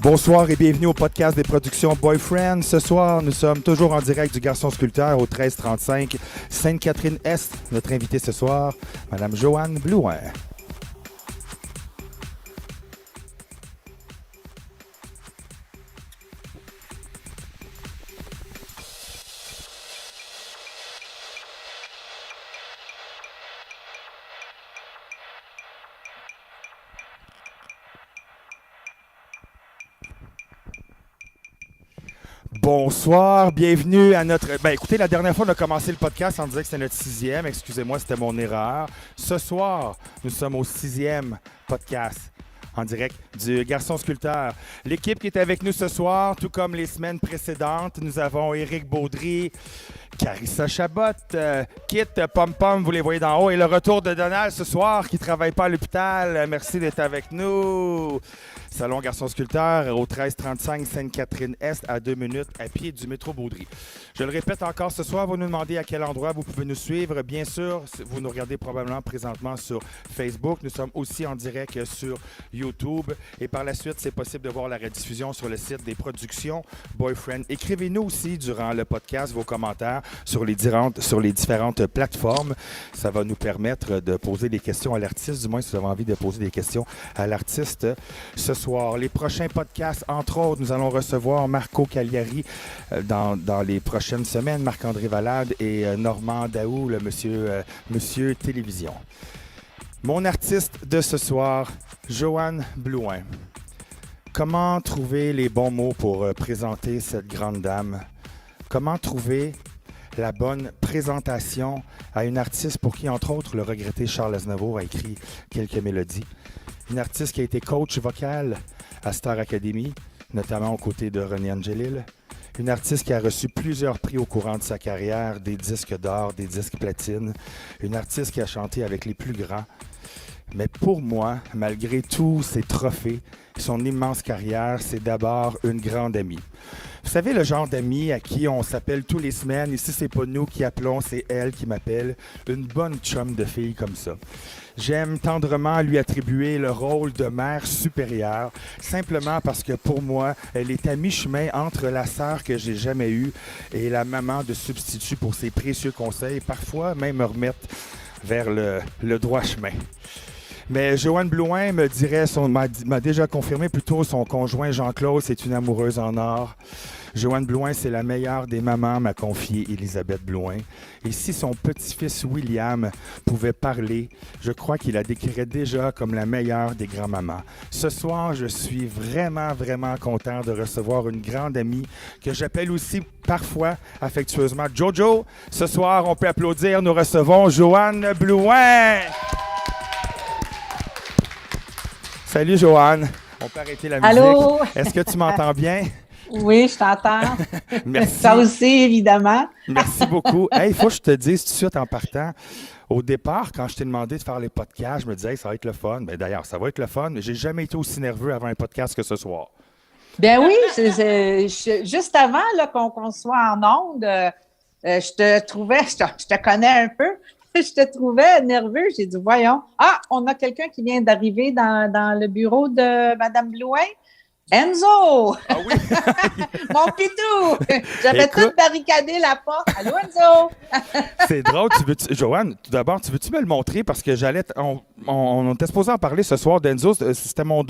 Bonsoir et bienvenue au podcast des productions Boyfriend. Ce soir, nous sommes toujours en direct du Garçon Sculpteur au 1335 Sainte-Catherine-Est. Notre invitée ce soir, Madame Joanne Blouin. Bonsoir, bienvenue à notre... écoutez, la dernière fois, on a commencé le podcast en disant que c'était notre 6e. Excusez-moi, c'était mon erreur. Ce soir, nous sommes au 6e podcast en direct du Garçon Sculpteur. L'équipe qui est avec nous ce soir, tout comme les semaines précédentes, nous avons Éric Baudry, Carissa Chabot, Kit, Pom Pom, vous les voyez d'en haut, et le retour de Donald ce soir, qui ne travaille pas à l'hôpital. Merci d'être avec nous. Salon Garçon Sculpteur au 1335 Sainte-Catherine-Est, à 2 minutes à pied du métro Baudry. Je le répète encore ce soir, vous nous demandez à quel endroit vous pouvez nous suivre. Bien sûr, vous nous regardez probablement présentement sur Facebook. Nous sommes aussi en direct sur YouTube. Et par la suite, c'est possible de voir la rediffusion sur le site des productions Boyfriend. Écrivez-nous aussi durant le podcast vos commentaires sur les différentes plateformes. Ça va nous permettre de poser des questions à l'artiste, du moins si vous avez envie de poser des questions à l'artiste ce soir. Les prochains podcasts, entre autres, nous allons recevoir Marco Cagliari dans les prochaines semaines, Marc-André Valade et Normand Daou, le monsieur Télévision. Mon artiste de ce soir, Joanne Blouin. Comment trouver les bons mots pour présenter cette grande dame? Comment trouver la bonne présentation à une artiste pour qui, entre autres, le regretté Charles Aznavour a écrit quelques mélodies? Une artiste qui a été coach vocal à Star Academy, notamment aux côtés de René Angelil. Une artiste qui a reçu plusieurs prix au courant de sa carrière, des disques d'or, des disques platine. Une artiste qui a chanté avec les plus grands. Mais pour moi, malgré tous ses trophées, son immense carrière, c'est d'abord une grande amie. Vous savez, le genre d'amie à qui on s'appelle tous les semaines, ici c'est pas nous qui appelons, c'est elle qui m'appelle, une bonne chum de fille comme ça. J'aime tendrement lui attribuer le rôle de mère supérieure, simplement parce que pour moi, elle est à mi-chemin entre la sœur que j'ai jamais eue et la maman de substitut pour ses précieux conseils, parfois même me remettre vers le droit chemin. Mais Joanne Blouin m'a déjà confirmé plutôt son conjoint Jean-Claude, c'est une amoureuse en or. Joanne Blouin, c'est la meilleure des mamans, m'a confié Élisabeth Blouin. Et si son petit-fils William pouvait parler, je crois qu'il la décrirait déjà comme la meilleure des grands-mamans. Ce soir, je suis vraiment, vraiment content de recevoir une grande amie que j'appelle aussi parfois affectueusement Jojo. Ce soir, on peut applaudir, nous recevons Joanne Blouin. Salut Joanne, on peut arrêter la musique. Allô? Est-ce que tu m'entends bien? Oui, je t'entends. Merci. Ça aussi, évidemment. Merci beaucoup. Hey, il faut que je te dise tout de suite en partant. Au départ, quand je t'ai demandé de faire les podcasts, je me disais, hey, ça va être le fun. Ben, d'ailleurs, ça va être le fun, mais j'ai jamais été aussi nerveux avant un podcast que ce soir. Ben oui, juste avant là, qu'on soit en onde, je te connais un peu, je te trouvais nerveux. J'ai dit, voyons, on a quelqu'un qui vient d'arriver dans le bureau de Mme Blouin. Enzo! Ah oui? Mon pitou! J'avais tout barricadé la porte. Allô, Enzo! C'est drôle. Joanne, tout d'abord, tu veux-tu me le montrer? Parce que on était supposé en parler ce soir d'Enzo. C'était mon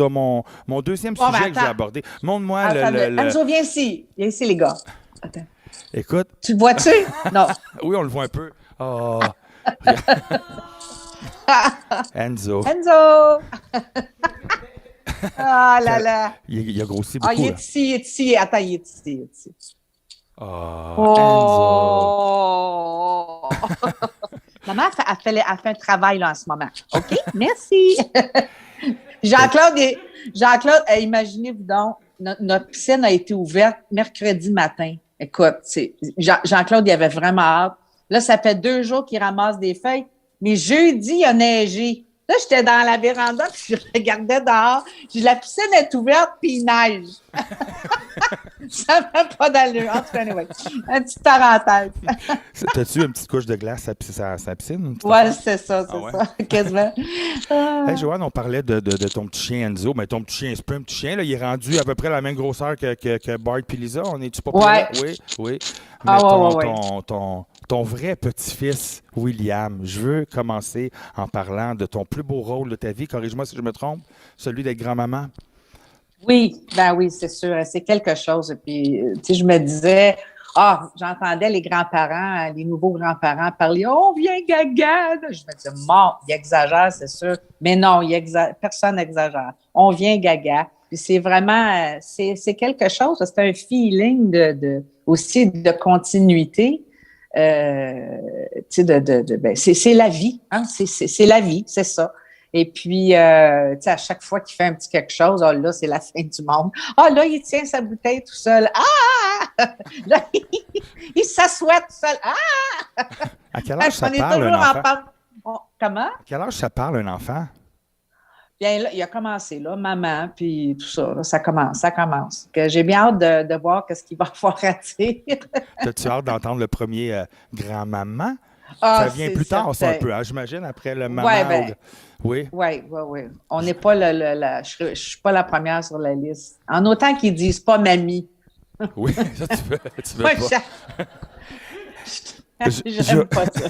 deuxième sujet que j'ai abordé. Montre-moi Enzo, viens ici. Viens ici, les gars. Attends. Écoute. Tu le vois-tu? Non. Oui, on le voit un peu. Oh. Enzo. Enzo! Ah là là! Il a grossi beaucoup. Il est ici. Attends, il est ici. Oh, Enzo! Maman, elle fait un travail là, en ce moment. OK? Merci! Jean-Claude, imaginez-vous donc, notre piscine a été ouverte mercredi matin. Écoute, Jean-Claude, il avait vraiment hâte. Là, ça fait 2 jours qu'il ramasse des feuilles, mais jeudi, il a neigé. Là, j'étais dans la véranda, puis je regardais dehors. La piscine est ouverte, puis il neige. Ça ne fait pas d'allure. En tout cas, anyway, une petite parenthèse. T'as-tu une petite couche de glace à sa piscine? Ouais, c'est ça, Ah ouais? ça, quasiment. Hey, Joanne, on parlait de ton petit chien Enzo, mais ton petit chien, c'est pas un petit chien, là, il est rendu à peu près la même grosseur que Bart et Lisa. On est-tu pas prêt? Ouais. Oui, oui. Mais Ah, ouais. ton vrai petit-fils, William, je veux commencer en parlant de ton plus beau rôle de ta vie, corrige-moi si je me trompe, celui d'être grand-maman. Oui, ben oui, c'est sûr. C'est quelque chose. Et puis, tu sais, je me disais, j'entendais les grands-parents, les nouveaux grands-parents parler, oh, viens, gaga. Je me disais, il exagère, c'est sûr. Mais non, personne n'exagère. On vient, gaga. Puis c'est vraiment, c'est quelque chose. C'est un feeling aussi de continuité. Tu sais, c'est la vie, hein? C'est la vie, c'est ça. Et puis, tu sais, à chaque fois qu'il fait un petit quelque chose, là, c'est la fin du monde. Là, il tient sa bouteille tout seul. Là, il s'assoit tout seul. À quel âge ça On est parle toujours un enfant? Comment? À quel âge ça parle un enfant? Bien, là, il a commencé, là, maman, puis tout ça, là, ça commence. Que j'ai bien hâte de voir ce qu'il va avoir à dire. T'as-tu hâte d'entendre le premier grand-maman? Ça vient plus tard, ça, un peu, hein, j'imagine, après le maman. Ouais, Oui. Oui. On n'est pas je suis pas la première sur la liste. En autant qu'ils disent pas mamie. Oui, ça, tu veux Moi, pas. j'aime pas ça.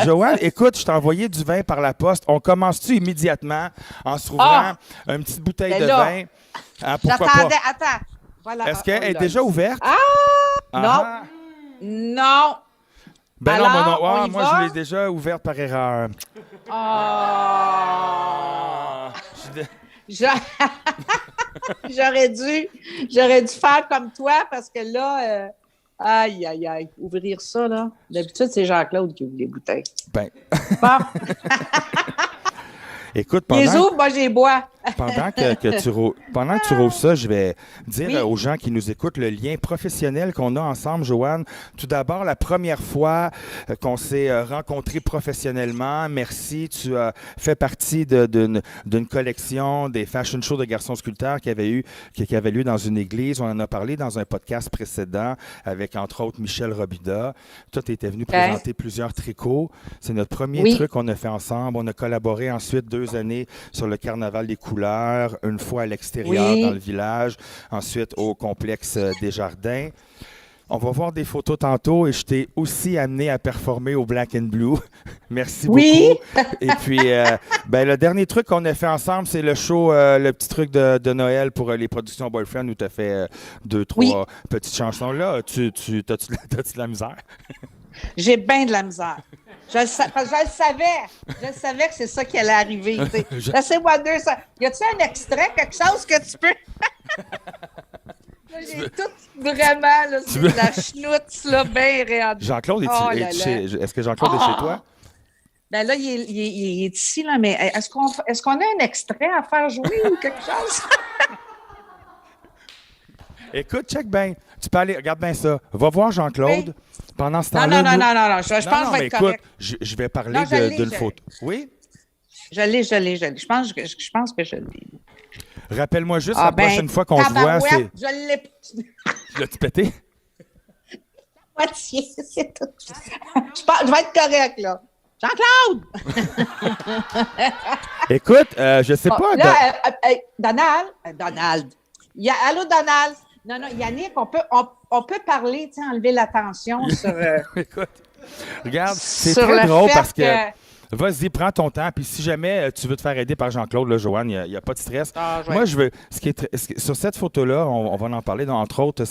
Joanne, écoute, je t'ai envoyé du vin par la poste. On commence-tu immédiatement en se ouvrant une petite bouteille de vin? Hein, pourquoi pas? Attends. Voilà. Est-ce qu'elle est déjà ouverte? Non. Ben alors, non, moi je l'ai déjà ouverte par erreur. J'aurais dû faire comme toi parce que là, aïe, ouvrir ça, là. D'habitude, c'est Jean-Claude qui ouvre les bouteilles. Ben. Bon. Écoute, Les ouvre, moi, j'ai bois. pendant que tu rouvres ça, je vais dire aux gens qui nous écoutent le lien professionnel qu'on a ensemble, Joanne. Tout d'abord, la première fois qu'on s'est rencontrés professionnellement, merci. Tu as fait partie d'une collection des fashion shows de garçons sculpteurs qui avait lieu dans une église. On en a parlé dans un podcast précédent avec, entre autres, Michel Robida. Toi, tu étais venu présenter plusieurs tricots. C'est notre premier truc qu'on a fait ensemble. On a collaboré ensuite 2 années sur le Carnaval des couleurs, une fois à l'extérieur dans le village, ensuite au complexe des Jardins. On va voir des photos tantôt et je t'ai aussi amené à performer au Black and Blue. Merci beaucoup. Et puis, le dernier truc qu'on a fait ensemble, c'est le show, le petit truc de Noël pour les productions Boyfriend où tu as fait 2-3 petites chansons. Là, t'as-tu de la misère? J'ai bien de la misère. Je le savais que c'est ça qui allait arriver. Laissez-moi deux. Y a-t-il un extrait, quelque chose que tu peux... Là, j'ai tout vraiment, là, c'est de la schnoutz, là, bien réelle. Jean-Claude, est-ce que Jean-Claude est chez toi? Ben là, il est ici, là, mais est-ce qu'on a un extrait à faire jouer ou quelque chose? Écoute, check bien. Tu peux aller, regarde bien ça. Va voir Jean-Claude. Pendant ce temps-là. Non. Je pense que je vais être correct. Je vais parler d'une photo. Oui? Je l'ai. Je pense que je l'ai. Rappelle-moi juste la prochaine fois qu'on se voit. Je l'ai. L'as-tu pété? Moitié, c'est tout. Je vais être correct, là. Jean-Claude! Écoute, je sais pas. Donald. Allô, Donald? Non, Yannick, on peut parler, tu sais, enlever la tension sur... Écoute, regarde, c'est très drôle parce que... Vas-y, prends ton temps. Puis si jamais tu veux te faire aider par Jean-Claude, là, Joanne, il n'y a pas de stress. Moi, je veux... sur cette photo-là, on va en parler. Entre autres,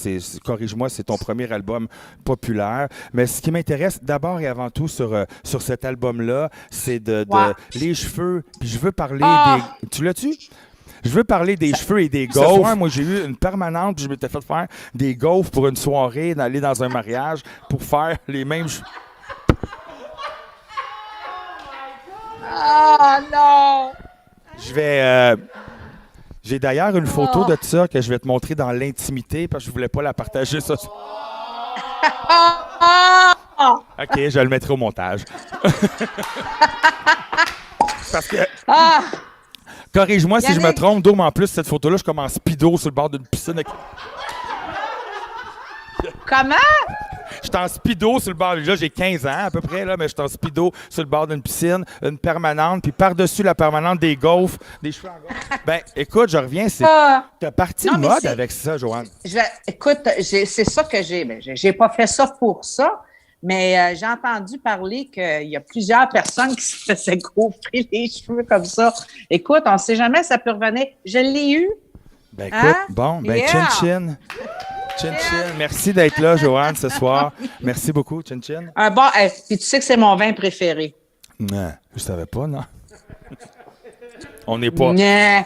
corrige-moi, c'est ton premier album populaire. Mais ce qui m'intéresse d'abord et avant tout sur cet album-là, c'est les cheveux. Puis je veux parler des... Tu l'as-tu? Je veux parler des cheveux et des gaufres. Ce soir, moi, j'ai eu une permanente, puis je m'étais fait faire des gaufres pour une soirée, d'aller dans un mariage pour faire les mêmes cheveux. Ah non! J'ai d'ailleurs une photo de ça que je vais te montrer dans l'intimité parce que je voulais pas la partager ça. OK, je le mettrai au montage. parce que, Ah! corrige-moi si je me Yannick. trompe, Dôme, en plus, cette photo-là, je suis comme en speedo sur le bord d'une piscine. Comment? Je suis en speedo sur le bord. Là, j'ai 15 ans à peu près, là, mais je suis en speedo sur le bord d'une piscine, une permanente, puis par-dessus la permanente, des gaufres, des cheveux en gaufre. Ben, écoute, je reviens, c'est. Ah! T'as parti Non, de mais mode c'est- avec ça, Joanne. Écoute, c'est ça que j'ai. Mais j'ai pas fait ça pour ça, mais j'ai entendu parler qu'il y a plusieurs personnes qui se faisaient gaufrer les cheveux comme ça. Écoute, on ne sait jamais, ça peut revenir. Je l'ai eu. Ben, écoute, Hein? bon, ben, Yeah. chin-chin. Chin-chin. Merci d'être là, Joanne, ce soir. Merci beaucoup, chin-chin. Un bon, puis tu sais que c'est mon vin préféré. Non, je savais pas, non? On n'est pas. Né.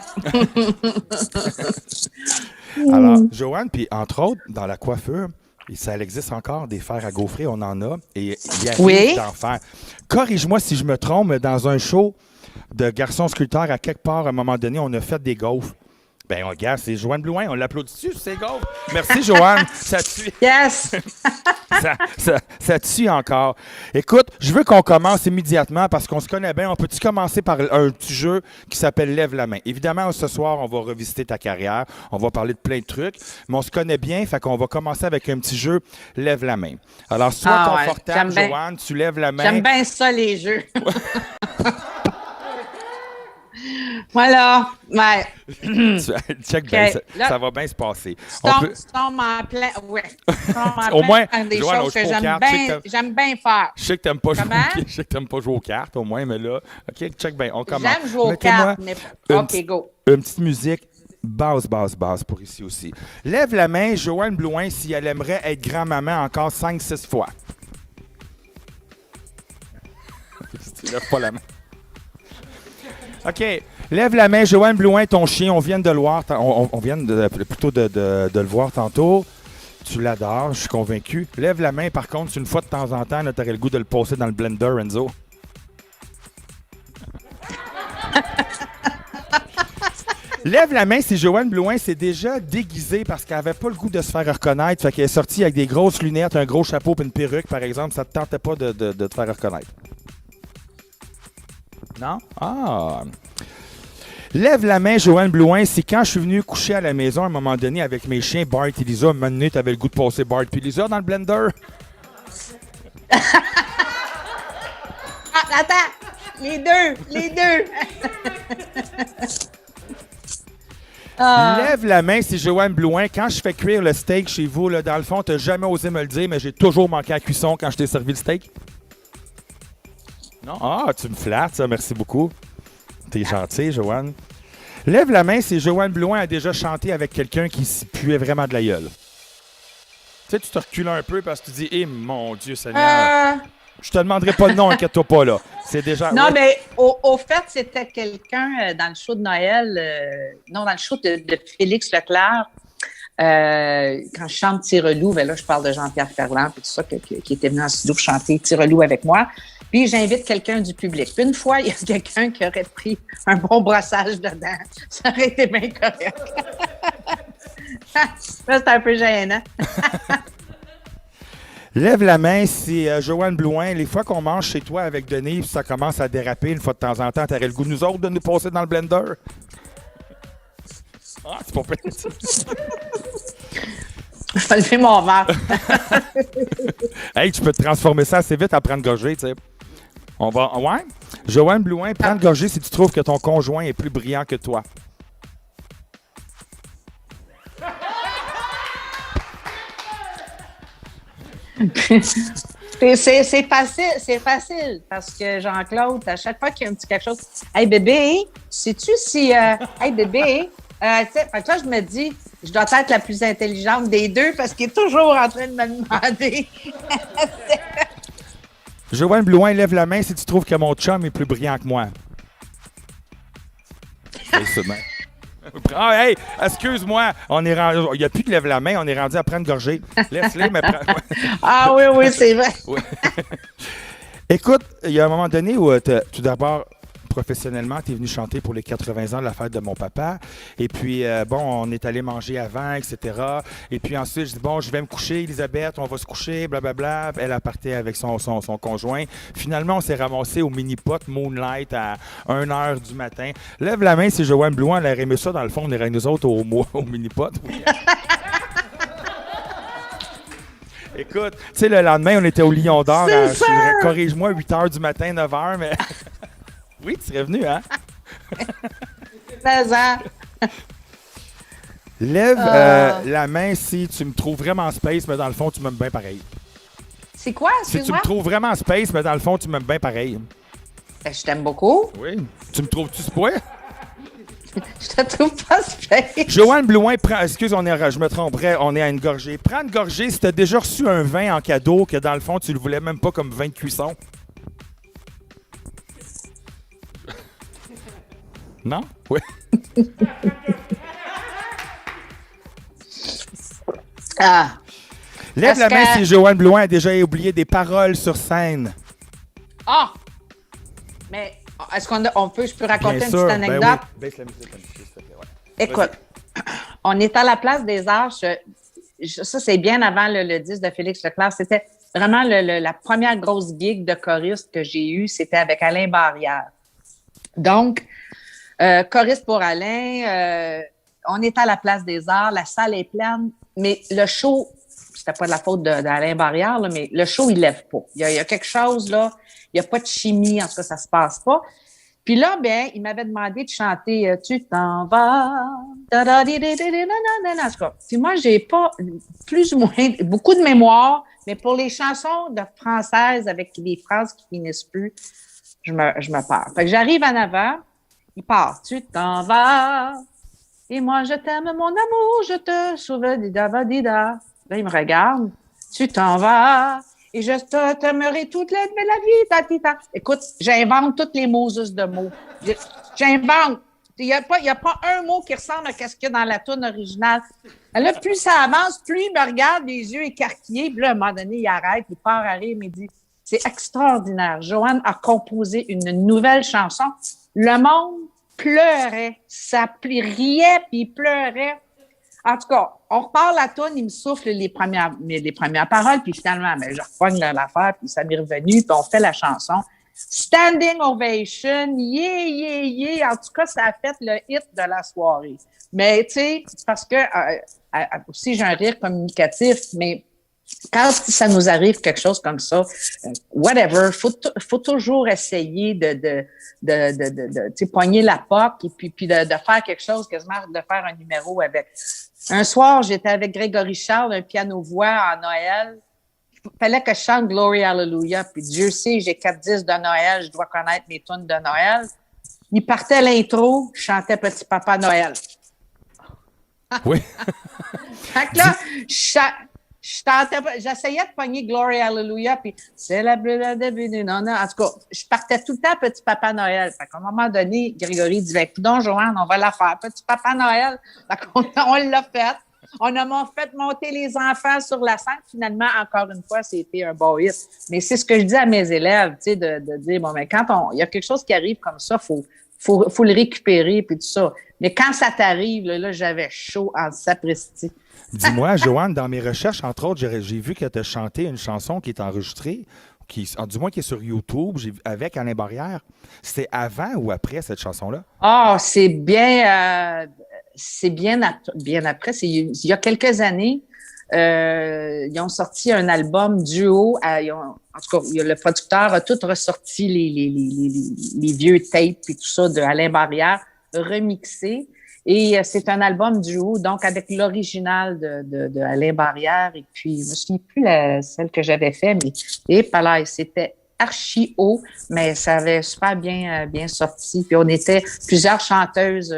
Alors, Joanne, puis entre autres, dans la coiffure, ça existe encore des fers à gaufrer, on en a, et il y a Oui. d'en faire. Corrige-moi si je me trompe, mais dans un show de garçons sculpteurs, à quelque part, à un moment donné, on a fait des gaufres. Ben, regarde, c'est Joanne Blouin, on l'applaudit dessus, c'est gaufres. Merci, Joanne. Ça tue. Yes! Ça tue encore. Écoute, je veux qu'on commence immédiatement parce qu'on se connaît bien. On peut-tu commencer par un petit jeu qui s'appelle Lève la main? Évidemment, ce soir, on va revisiter ta carrière. On va parler de plein de trucs. Mais on se connaît bien, fait qu'on va commencer avec un petit jeu Lève la main. Alors, sois Ah ouais, confortable, j'aime bien. Joanne, tu lèves la main. J'aime bien ça, les jeux. Voilà. Ouais. Check bien, OK, là- ça va bien se passer. Tu tombes en plein. Ouais. Tu tombes en Au plein moins, dans des Joanne, choses on que joue aux cartes. Je sais que j'aime bien faire. Je sais que t'aimes pas jouer. Comment? Je sais que t'aimes pas jouer aux cartes, au moins, mais là, OK, check bien, on commence. J'aime jouer aux Mettez-moi cartes, mais. une OK, go. Une petite musique basse pour ici aussi. Lève la main, Joanne Blouin, si elle aimerait être grand-maman encore 5-6 fois. Tu lèves pas la main. OK. Lève la main, Joanne Blouin, ton chien, on vient de le voir, on vient plutôt de le voir tantôt. Tu l'adores, je suis convaincu. Lève la main, par contre, une fois de temps en temps, tu aurais le goût de le passer dans le blender, Renzo. Lève la main si Joanne Blouin s'est déjà déguisée parce qu'elle avait pas le goût de se faire reconnaître. Fait qu'elle est sortie avec des grosses lunettes, un gros chapeau et une perruque, par exemple. Ça te tentait pas de te faire reconnaître. Non? Ah! Lève la main, Joanne Blouin, si quand je suis venu coucher à la maison à un moment donné avec mes chiens Bart et Lisa, un moment donné, t'avais le goût de passer Bart et Lisa dans le blender? Ah, attends! Les deux! Lève la main, si Joanne Blouin, quand je fais cuire le steak chez vous, là, dans le fond, t'as jamais osé me le dire, mais j'ai toujours manqué à la cuisson quand je t'ai servi le steak? Non? Ah, tu me flattes, ça, merci beaucoup. T'es gentil, Joanne. Lève la main si Joanne Blouin a déjà chanté avec quelqu'un qui s'y puait vraiment de la gueule. Tu sais, tu te recules un peu parce que tu dis, eh mon Dieu Seigneur, je te demanderai pas le nom, inquiète-toi pas, là. C'est déjà. Non, ouais. mais au fait, c'était quelqu'un dans le show de Noël, non, dans le show de Félix Leclerc, quand je chante Tirelou, ben là, je parle de Jean-Pierre Ferland et tout ça, qui était venu en studio pour chanter Tirelou avec moi. Puis j'invite quelqu'un du public. Puis une fois, il y a quelqu'un qui aurait pris un bon brossage dedans. Ça aurait été bien correct. Là, c'est un peu gênant. Lève la main si Joanne Blouin, les fois qu'on mange chez toi avec Denis, ça commence à déraper une fois de temps en temps, t'aurais le goût, nous autres, de nous passer dans le blender? Ah, c'est pas pire. Je vais lever mon verre. Hey, tu peux te transformer ça assez vite à prendre gorgée, tu sais. On va. Ouais? Joanne Blouin, prends le gorgée si tu trouves que ton conjoint est plus brillant que toi. C'est facile parce que Jean-Claude, à chaque fois qu'il y a un petit quelque chose, hey bébé, sais-tu si, hey bébé, tu sais, fait que là je me dis, je dois être la plus intelligente des deux parce qu'il est toujours en train de me demander. Joanne Blouin, lève la main si tu trouves que mon chum est plus brillant que moi. C'est ça, man. Ah, hey, excuse-moi, on est rendu. Il n'y a plus de lève la main, on est rendu à prendre gorgée. Laisse-les, mais prends. Ah oui, c'est vrai. Ouais. Écoute, il y a un moment donné où tout d'abord, professionnellement, tu es venu chanter pour les 80 ans de la fête de mon papa. Et puis, on est allé manger avant, etc. Et puis ensuite, je dis, bon, je vais me coucher, Elisabeth, on va se coucher, blablabla. Elle partait avec son conjoint. Finalement, on s'est ramassé au mini-pot Moonlight à 1h du matin. Lève la main si Joanne Blouin, elle aurait aimé ça, dans le fond, on irait nous autres au mini-pot. Écoute, tu sais, le lendemain, on était au Lion d'Or. Corrige-moi, 8h du matin, 9h, mais... Oui, tu serais venu, hein? 16 ans. Lève la main si tu me trouves vraiment space, mais dans le fond, tu m'aimes bien pareil. C'est quoi, Si tu me trouves vraiment space, mais dans le fond, tu m'aimes bien pareil. Je t'aime beaucoup. Oui. Tu me trouves-tu ce point? Je te trouve pas space. Joanne Blouin, excuse, je me tromperais, on est à une gorgée. Prends une gorgée si tu as déjà reçu un vin en cadeau que dans le fond, tu le voulais même pas comme vin de cuisson. Non? Oui. Lève la main si Joanne Blouin a déjà oublié des paroles sur scène. Ah! Mais est-ce je peux raconter une petite anecdote? Ben oui. Baisse la musique, s'il te plaît, ouais. Écoute, on est à la Place des Arts. Ça, c'est bien avant le disque de Félix Leclerc. C'était vraiment la première grosse gig de choriste que j'ai eue. C'était avec Alain Barrière. Donc, choriste pour Alain, on est à la Place des Arts. La salle est pleine, mais le show, c'était pas de la faute d'Alain Barrière, là, mais le show, il lève pas. Il y a quelque chose, là. Il n'y a pas de chimie, en tout cas, ça se passe pas. Puis là, ben, il m'avait demandé de chanter « Tu t'en vas ». Puis moi, j'ai pas plus ou moins beaucoup de mémoire, mais pour les chansons françaises avec des phrases qui finissent plus, je me perds. Fait que j'arrive en avant, il part « Tu t'en vas et moi je t'aime, mon amour, je te sauve, dida. » Là, il me regarde « Tu t'en vas et je t'aimerai toute la vie, tatita. » Écoute, j'invente toutes les Moses de mots. J'invente. Il n'y a pas un mot qui ressemble à ce qu'il y a dans la toune originale. Là, plus ça avance, plus il me regarde, les yeux écarquillés. Puis là, à un moment donné, il arrête, il part à rire, il me dit « C'est extraordinaire. Joanne a composé une nouvelle chanson. » Le monde pleurait. Ça riait, puis il pleurait. En tout cas, on repart la toune, il me souffle les premières paroles, puis finalement, je repogne l'affaire, puis ça m'est revenu, puis on fait la chanson. Standing ovation, yeah, yeah, yeah. En tout cas, ça a fait le hit de la soirée. Mais, tu sais, parce que, aussi, j'ai un rire communicatif, mais quand ça nous arrive quelque chose comme ça, whatever, faut toujours essayer de pogner la POC et puis de faire quelque chose, quasiment de faire un numéro avec. Un soir, j'étais avec Grégory Charles, un piano-voix en Noël. Il fallait que je chante Glory Hallelujah. Puis Dieu sait, j'ai 4 disques de Noël, je dois connaître mes tunes de Noël. Il partait l'intro, je chantais Petit Papa Noël. Oui. Fait que là, j'essayais de pogner Glory Hallelujah, puis c'est la début du non. En tout cas, je partais tout le temps Petit Papa Noël. Fait qu'à un moment donné, Grégory disait, donc Joanne, on va la faire. Petit Papa Noël. Fait qu'on l'a fait. On a fait monter les enfants sur la scène. Finalement, encore une fois, c'était un beau hit. Mais c'est ce que je dis à mes élèves, tu sais, de dire, bon, mais quand il y a quelque chose qui arrive comme ça, faut le récupérer, puis tout ça. Mais quand ça t'arrive, là j'avais chaud en sapristi. Dis-moi, Joanne, dans mes recherches, entre autres, j'ai vu que tu as chanté une chanson qui est enregistrée, du moins qui est sur YouTube, avec Alain Barrière. C'était avant ou après cette chanson-là? Ah, c'est bien après. Il y a quelques années, ils ont sorti un album duo. En tout cas, le producteur a tout ressorti les vieux tapes et tout ça de Alain Barrière, remixé. Et c'est un album duo, donc avec l'original de Alain Barrière. Et puis, je me souviens plus celle que j'avais fait, mais c'était archi haut, mais ça avait super bien sorti. Puis on était plusieurs chanteuses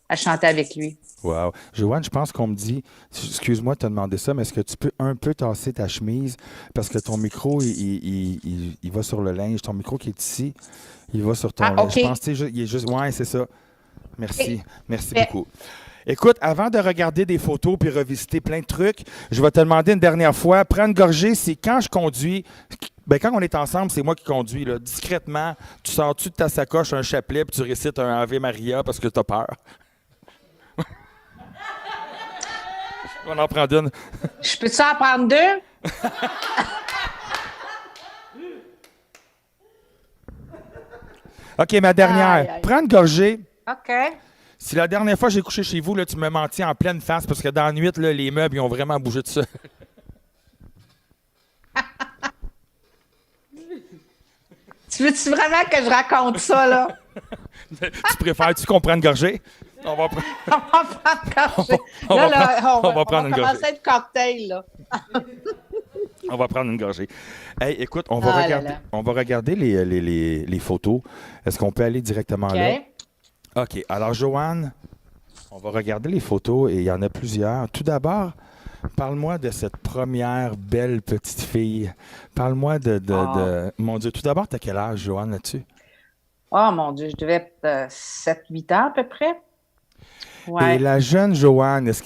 à chanter avec lui. Wow. Joanne, je pense qu'on me dit, excuse-moi de te demander ça, mais est-ce que tu peux un peu tasser ta chemise parce que ton micro, il va sur le linge. Ton micro qui est ici, il va sur ton linge. Okay. Je pense il est juste... Ouais, c'est ça. Merci. Merci beaucoup. Écoute, avant de regarder des photos puis revisiter plein de trucs, je vais te demander une dernière fois, prends une gorgée, c'est quand je conduis, Ben, quand on est ensemble, c'est moi qui conduis. Là. Discrètement, tu sors-tu de ta sacoche un chapelet puis tu récites un Ave Maria parce que tu as peur? On en prend une. Je peux-tu en prendre deux? OK, ma dernière. Aïe, aïe. Prends une gorgée. OK. Si la dernière fois que j'ai couché chez vous, là, tu m'as menti en pleine face parce que dans la nuit, là, les meubles ils ont vraiment bougé de ça. Tu veux-tu vraiment que je raconte ça, là? Tu préfères-tu qu'on prenne une gorgée? On va prendre. On va prendre une gorgée. On va Là, prendre- on on va va prendre une commencer gorgée. à être cocktail, là. On va prendre une gorgée. Hey, écoute, on va Ah là regarder, là. on va regarder les photos. Est-ce qu'on peut aller directement OK. là? OK. Alors, Joanne, on va regarder les photos et il y en a plusieurs. Tout d'abord, parle-moi de cette première belle petite fille. Parle-moi de... Mon Dieu, tout d'abord, t'as quel âge, Joanne, là-dessus? Oh mon Dieu, je devais être 7-8 ans à peu près. Et Ouais. la jeune Joanne, est-ce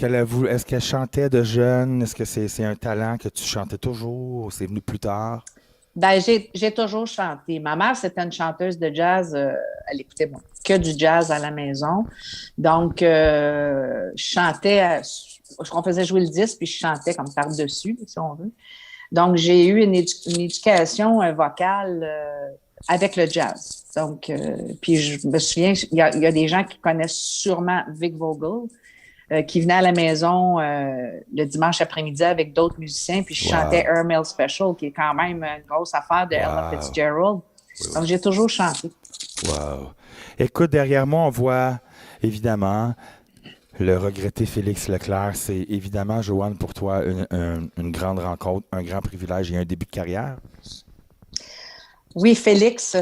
qu'elle chantait de jeune? Est-ce que c'est un talent que tu chantais toujours ou c'est venu plus tard? Ben, j'ai toujours chanté. Ma mère, c'était une chanteuse de jazz. Elle écoutait que du jazz à la maison. Donc, je chantais, on faisait jouer le disque, puis je chantais comme par-dessus, si on veut. Donc, j'ai eu une éducation vocale avec le jazz. Donc, puis je me souviens, il y a des gens qui connaissent sûrement Vic Vogel, qui venait à la maison le dimanche après-midi avec d'autres musiciens, puis je chantais Air Mail Special, qui est quand même une grosse affaire de Ella Fitzgerald. Donc, j'ai toujours chanté. Wow. Écoute, derrière moi, on voit évidemment le regretté Félix Leclerc. C'est évidemment, Joanne, pour toi, une grande rencontre, un grand privilège et un début de carrière. Oui, Félix,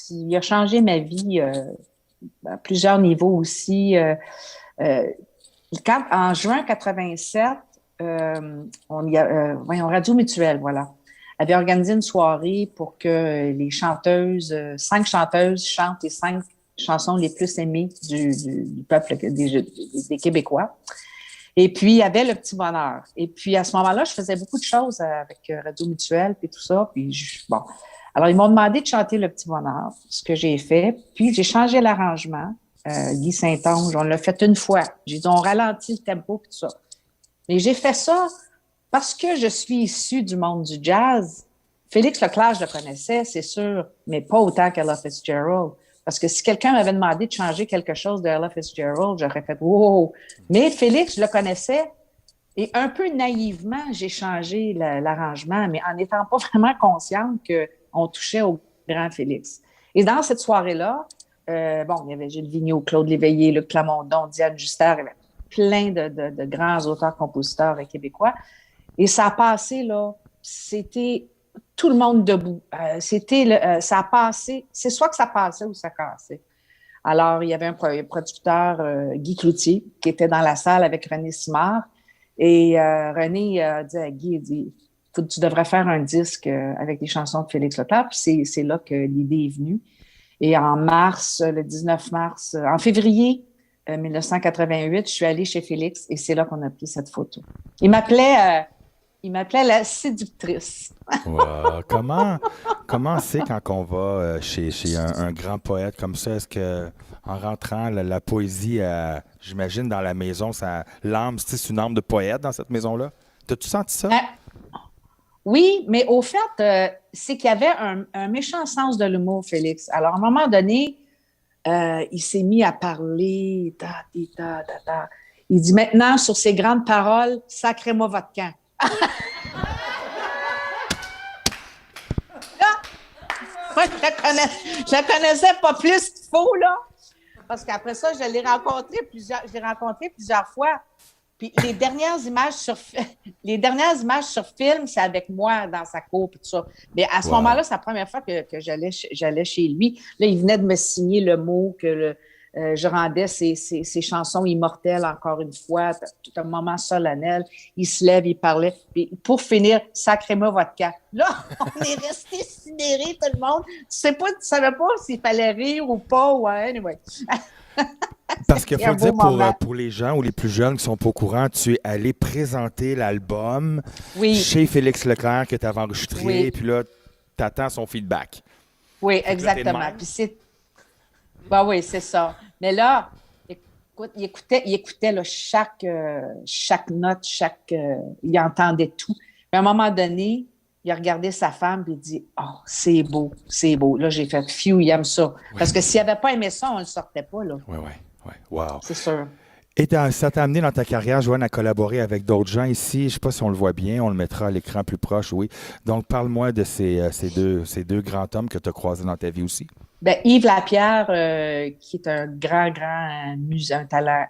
il a changé ma vie à plusieurs niveaux aussi. En juin 87, Radio Mutuelle, voilà, avait organisé une soirée pour que les chanteuses, 5 chanteuses chantent les 5 chansons les plus aimées du peuple des Québécois. Et puis, il y avait le petit bonheur. Et puis, à ce moment-là, je faisais beaucoup de choses avec Radio Mutuelle et tout ça. Puis, bon. Alors, ils m'ont demandé de chanter le petit bonheur, ce que j'ai fait. Puis, j'ai changé l'arrangement. Guy Saint-Onge, on l'a fait une fois. J'ai dit, on ralentit le tempo et tout ça. Mais j'ai fait ça parce que je suis issue du monde du jazz. Félix Leclerc, je le connaissais, c'est sûr, mais pas autant qu'Ella Fitzgerald. Parce que si quelqu'un m'avait demandé de changer quelque chose de Ella Fitzgerald, j'aurais fait « wow ». Mais Félix, je le connaissais et un peu naïvement, j'ai changé l'arrangement, mais en n'étant pas vraiment consciente qu'on touchait au grand Félix. Et dans cette soirée-là, il y avait Gilles Vigneault, Claude Léveillé, Luc Plamondon, Diane Juster, il y avait plein de grands auteurs-compositeurs québécois. Et ça a passé, là, c'était tout le monde debout. Ça a passé, c'est soit que ça passait ou ça cassait. Alors, il y avait un producteur, Guy Cloutier, qui était dans la salle avec René Simard. Et René a dit à Guy, il dit, tu devrais faire un disque avec des chansons de Félix Leclerc. Puis c'est là que l'idée est venue. Et le 19 mars, en février 1988, je suis allée chez Félix et c'est là qu'on a pris cette photo. Il m'appelait la séductrice. Wow. Comment c'est quand on va chez un grand poète comme ça? Est-ce que en rentrant, la poésie, j'imagine, dans la maison, l'âme, c'est une âme de poète dans cette maison-là? T'as-tu senti ça? Oui, mais au fait, c'est qu'il y avait un méchant sens de l'humour, Félix. Alors, à un moment donné, il s'est mis à parler. Il dit maintenant, sur ces grandes paroles, sacrez-moi votre camp. Là, moi, je la connaissais pas plus qu'il faut, là. Parce qu'après ça, je l'ai rencontré plusieurs fois. Puis les dernières images sur film, c'est avec moi dans sa cour et tout ça. Mais à ce moment-là, c'est la première fois que j'allais chez lui. Là, il venait de me signer le mot que je rendais ses chansons immortelles encore une fois, tout un moment solennel. Il se lève, il parlait. Puis pour finir, sacrez-moi votre cas. Là, on est resté sidérés, tout le monde. Tu savais pas s'il fallait rire ou pas. Ouais, anyway. Parce qu'il C'est faut un le dire beau moment. pour les gens ou les plus jeunes qui sont pas au courant, tu es allé présenter l'album Oui, chez Félix Leclerc que tu avais enregistré, oui, puis là, tu attends son feedback. oui, Fait que là, t'es de exactement. même. Puis ben oui, c'est ça. Mais là, écoute, il écoutait là, chaque note, il entendait tout. Puis à un moment donné, il a regardé sa femme et il dit, oh, c'est beau, c'est beau. Là, j'ai fait, fiou, il aime ça. Oui, Parce que s'il n'avait pas aimé ça, on ne le sortait pas, là. oui, oui. Ouais. Wow. C'est sûr. Et ça t'a amené dans ta carrière, Joanne, à collaborer avec d'autres gens ici. Je ne sais pas si on le voit bien, on le mettra à l'écran plus proche, oui. Donc, parle-moi de ces deux grands hommes que tu as croisés dans ta vie aussi. Ben, Yves Lapierre, qui est un grand un talent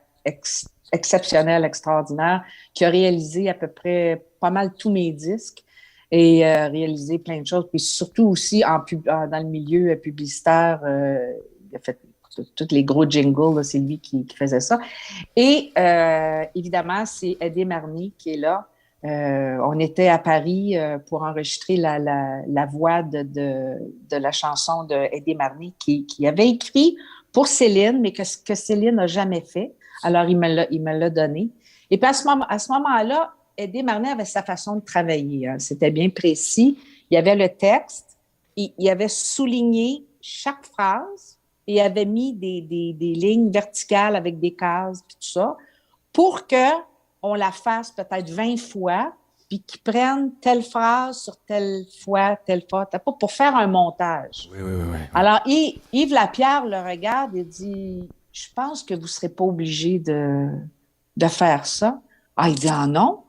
exceptionnel, extraordinaire, qui a réalisé à peu près pas mal tous mes disques et réalisé plein de choses. Puis surtout aussi dans le milieu publicitaire, il a fait tous les gros jingles, là, c'est lui qui faisait ça. Et évidemment, c'est Eddie Marny qui est là. On était à Paris pour enregistrer la voix de la chanson de Eddie Marny qui avait écrit pour Céline, mais que Céline n'a jamais fait. Alors, il me l'a donné. Et puis, à ce moment-là, Eddie Marny avait sa façon de travailler. Hein. C'était bien précis. Il y avait le texte. Il avait souligné chaque phrase et il avait mis des lignes verticales avec des cases, puis tout ça, pour qu'on la fasse peut-être 20 fois, puis qu'ils prennent telle phrase sur telle fois, pas pour faire un montage. Oui, oui, oui, oui. Alors, Yves Lapierre le regarde et dit, je pense que vous ne serez pas obligé de faire ça. Ah, il dit, ah non?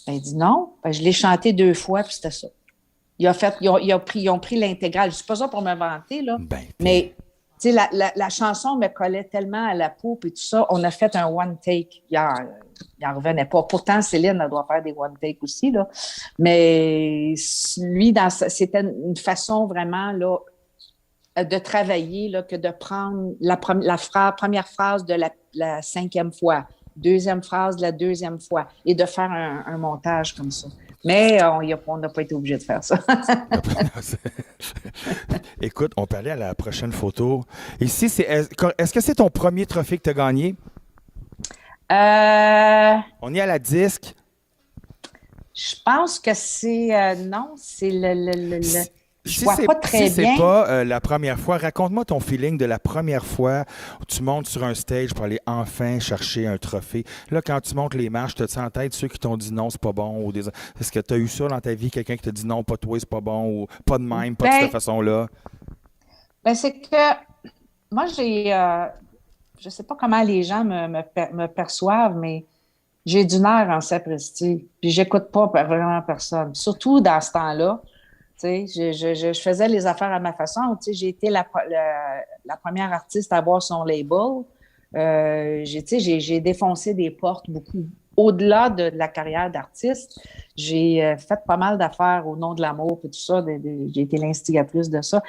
Ben, il dit non. Ben, je l'ai chanté 2 fois, puis c'était ça. Ils ont pris l'intégrale. Je ne dis pas ça pour me vanter, là, Ben, mais tu sais, la chanson me collait tellement à la peau, puis tout ça. On a fait un one take. Il en revenait pas. Pourtant, Céline, elle doit faire des one take aussi, là. Mais lui, c'était une façon vraiment, là, de travailler, là, que de prendre première phrase de la 5e fois, deuxième phrase de la 2e fois, et de faire un montage comme ça. Mais on n'a pas été obligé de faire ça. écoute, on peut aller à la prochaine photo. Ici, est-ce que c'est ton premier trophée que tu as gagné? On est à la disque. Je pense que c'est... non, c'est le je Si vois c'est pas très si c'est bien. pas la première fois, raconte-moi ton feeling de la première fois où tu montes sur un stage pour aller enfin chercher un trophée. Là, quand tu montes les marches, t'as-tu en tête ceux qui t'ont dit non, c'est pas bon? Est-ce que tu as eu ça dans ta vie, quelqu'un qui t'a dit non, pas toi, c'est pas bon, ou pas de même, pas de cette Ben, façon-là? c'est que moi, je sais pas comment les gens me perçoivent, mais j'ai du nerf en sapristi. Puis j'écoute pas vraiment personne. Surtout dans ce temps-là. Tu sais, je faisais les affaires à ma façon. Tu sais, j'ai été la première artiste à avoir son label. Tu sais, j'ai défoncé des portes beaucoup. Au-delà de la carrière d'artiste, j'ai fait pas mal d'affaires au nom de l'amour et tout ça. J'ai été l'instigatrice de ça.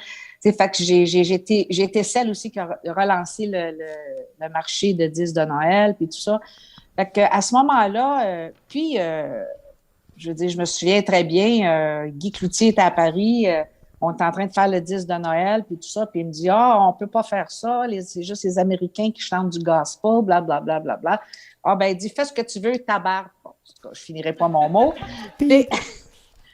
Tu sais, fait que j'ai été celle aussi qui a relancé le marché de disques de Noël puis tout ça. Fait que à ce moment-là, je veux dire, je me souviens très bien, Guy Cloutier était à Paris, on était en train de faire le disque de Noël, puis tout ça, puis il me dit, ah, on peut pas faire ça, c'est juste les Américains qui chantent du gospel, blablabla, bla, bla, bla, bla. Ah, ben, il dit, fais ce que tu veux, tabarde. Bon, en tout cas, je finirai pas mon mot. Mais,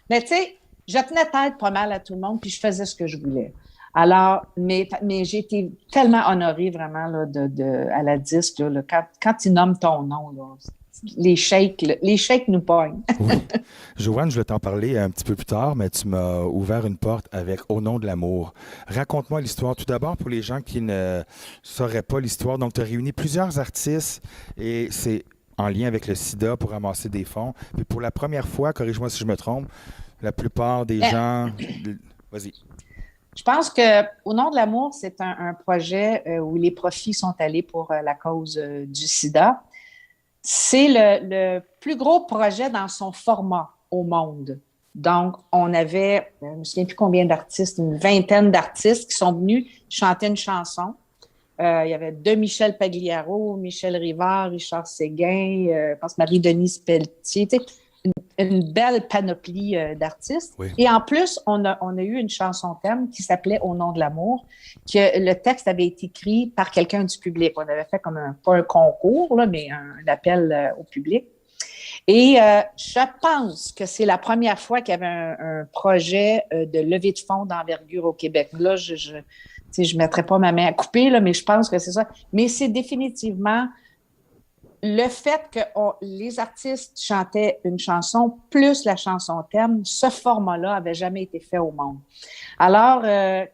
mais tu sais, je tenais tête pas mal à tout le monde, puis je faisais ce que je voulais. Alors, mais j'ai été tellement honorée vraiment là, à la disque, là, quand ils nomment ton nom, là, les shakes nous pognent. Oui. Joanne, je vais t'en parler un petit peu plus tard, mais tu m'as ouvert une porte avec Au nom de l'amour. Raconte-moi l'histoire. Tout d'abord, pour les gens qui ne sauraient pas l'histoire, donc tu as réuni plusieurs artistes et c'est en lien avec le sida pour ramasser des fonds. Puis pour la première fois, corrige-moi si je me trompe, la plupart des gens... Vas-y. Je pense que Au nom de l'amour, c'est un projet où les profits sont allés pour la cause du sida. C'est le plus gros projet dans son format au monde. Donc, on avait, je ne me souviens plus combien d'artistes, une vingtaine d'artistes qui sont venus chanter une chanson. Il y avait Michel Pagliaro, Michel Rivard, Richard Séguin, je pense Marie-Denise Pelletier. Tu sais, une belle panoplie d'artistes. Oui. Et en plus, on a eu une chanson thème qui s'appelait Au nom de l'amour, que le texte avait été écrit par quelqu'un du public. On avait fait comme pas un concours, là, mais un appel au public. Et je pense que c'est la première fois qu'il y avait un projet de levée de fonds d'envergure au Québec. Là, je ne mettrai pas ma main à couper, là, mais je pense que c'est ça. Mais c'est définitivement le fait que les artistes chantaient une chanson plus la chanson thème, ce format-là avait jamais été fait au monde. Alors,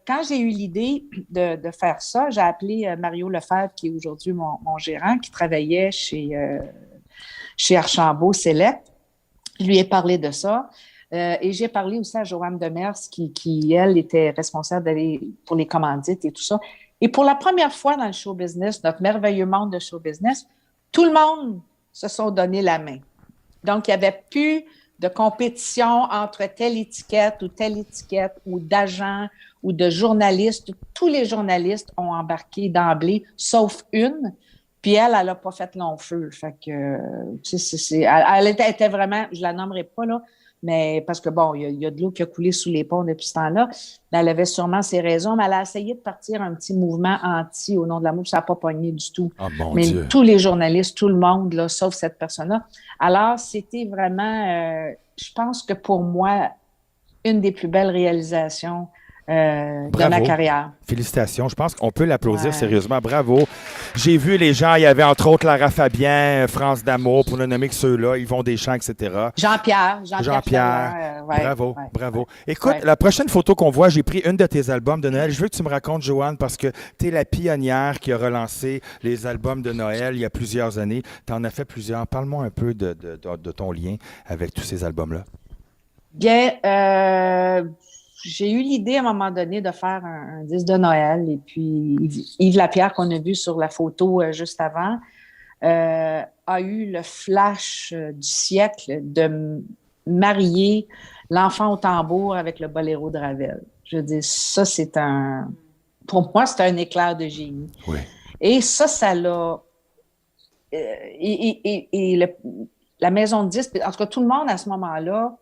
quand j'ai eu l'idée de faire ça, j'ai appelé Mario Lefebvre, qui est aujourd'hui mon gérant, qui travaillait chez Archambault Select. Je lui ai parlé de ça. Et j'ai parlé aussi à Joanne Demers, qui, elle, était responsable pour les commandites et tout ça. Et pour la première fois dans le show business, notre merveilleux monde de show business, tout le monde se sont donné la main. Donc, il n'y avait plus de compétition entre telle étiquette ou d'agents ou de journalistes. Tous les journalistes ont embarqué d'emblée, sauf une. Puis elle n'a pas fait long feu. Fait que, elle était vraiment, je la nommerai pas, là, mais parce que, bon, il y a de l'eau qui a coulé sous les ponts depuis ce temps-là. Elle avait sûrement ses raisons, mais elle a essayé de partir un petit mouvement anti au nom de l'amour. Ça n'a pas pogné du tout. Oh, mon mais Dieu. tous les journalistes, tout le monde, là, sauf cette personne-là. Alors, c'était vraiment, je pense que pour moi, une des plus belles réalisations de ma carrière. Félicitations. Je pense qu'on peut l'applaudir sérieusement. Bravo. J'ai vu les gens, il y avait entre autres Lara Fabien, France d'Amour, pour ne nommer que ceux-là, Yvon Deschamps, etc. Jean-Pierre. Bravo. Écoute, la prochaine photo qu'on voit, j'ai pris une de tes albums de Noël. Je veux que tu me racontes, Joanne, parce que tu es la pionnière qui a relancé les albums de Noël il y a plusieurs années. Tu en as fait plusieurs. Parle-moi un peu de ton lien avec tous ces albums-là. Bien, j'ai eu l'idée à un moment donné de faire un disque de Noël. Et puis, Yves Lapierre, qu'on a vu sur la photo juste avant, a eu le flash du siècle de marier l'enfant au tambour avec le boléro de Ravel. Je veux dire, ça, pour moi, c'est un éclair de génie. Oui. Et ça l'a... la maison de disques, en tout cas, tout le monde à ce moment-là,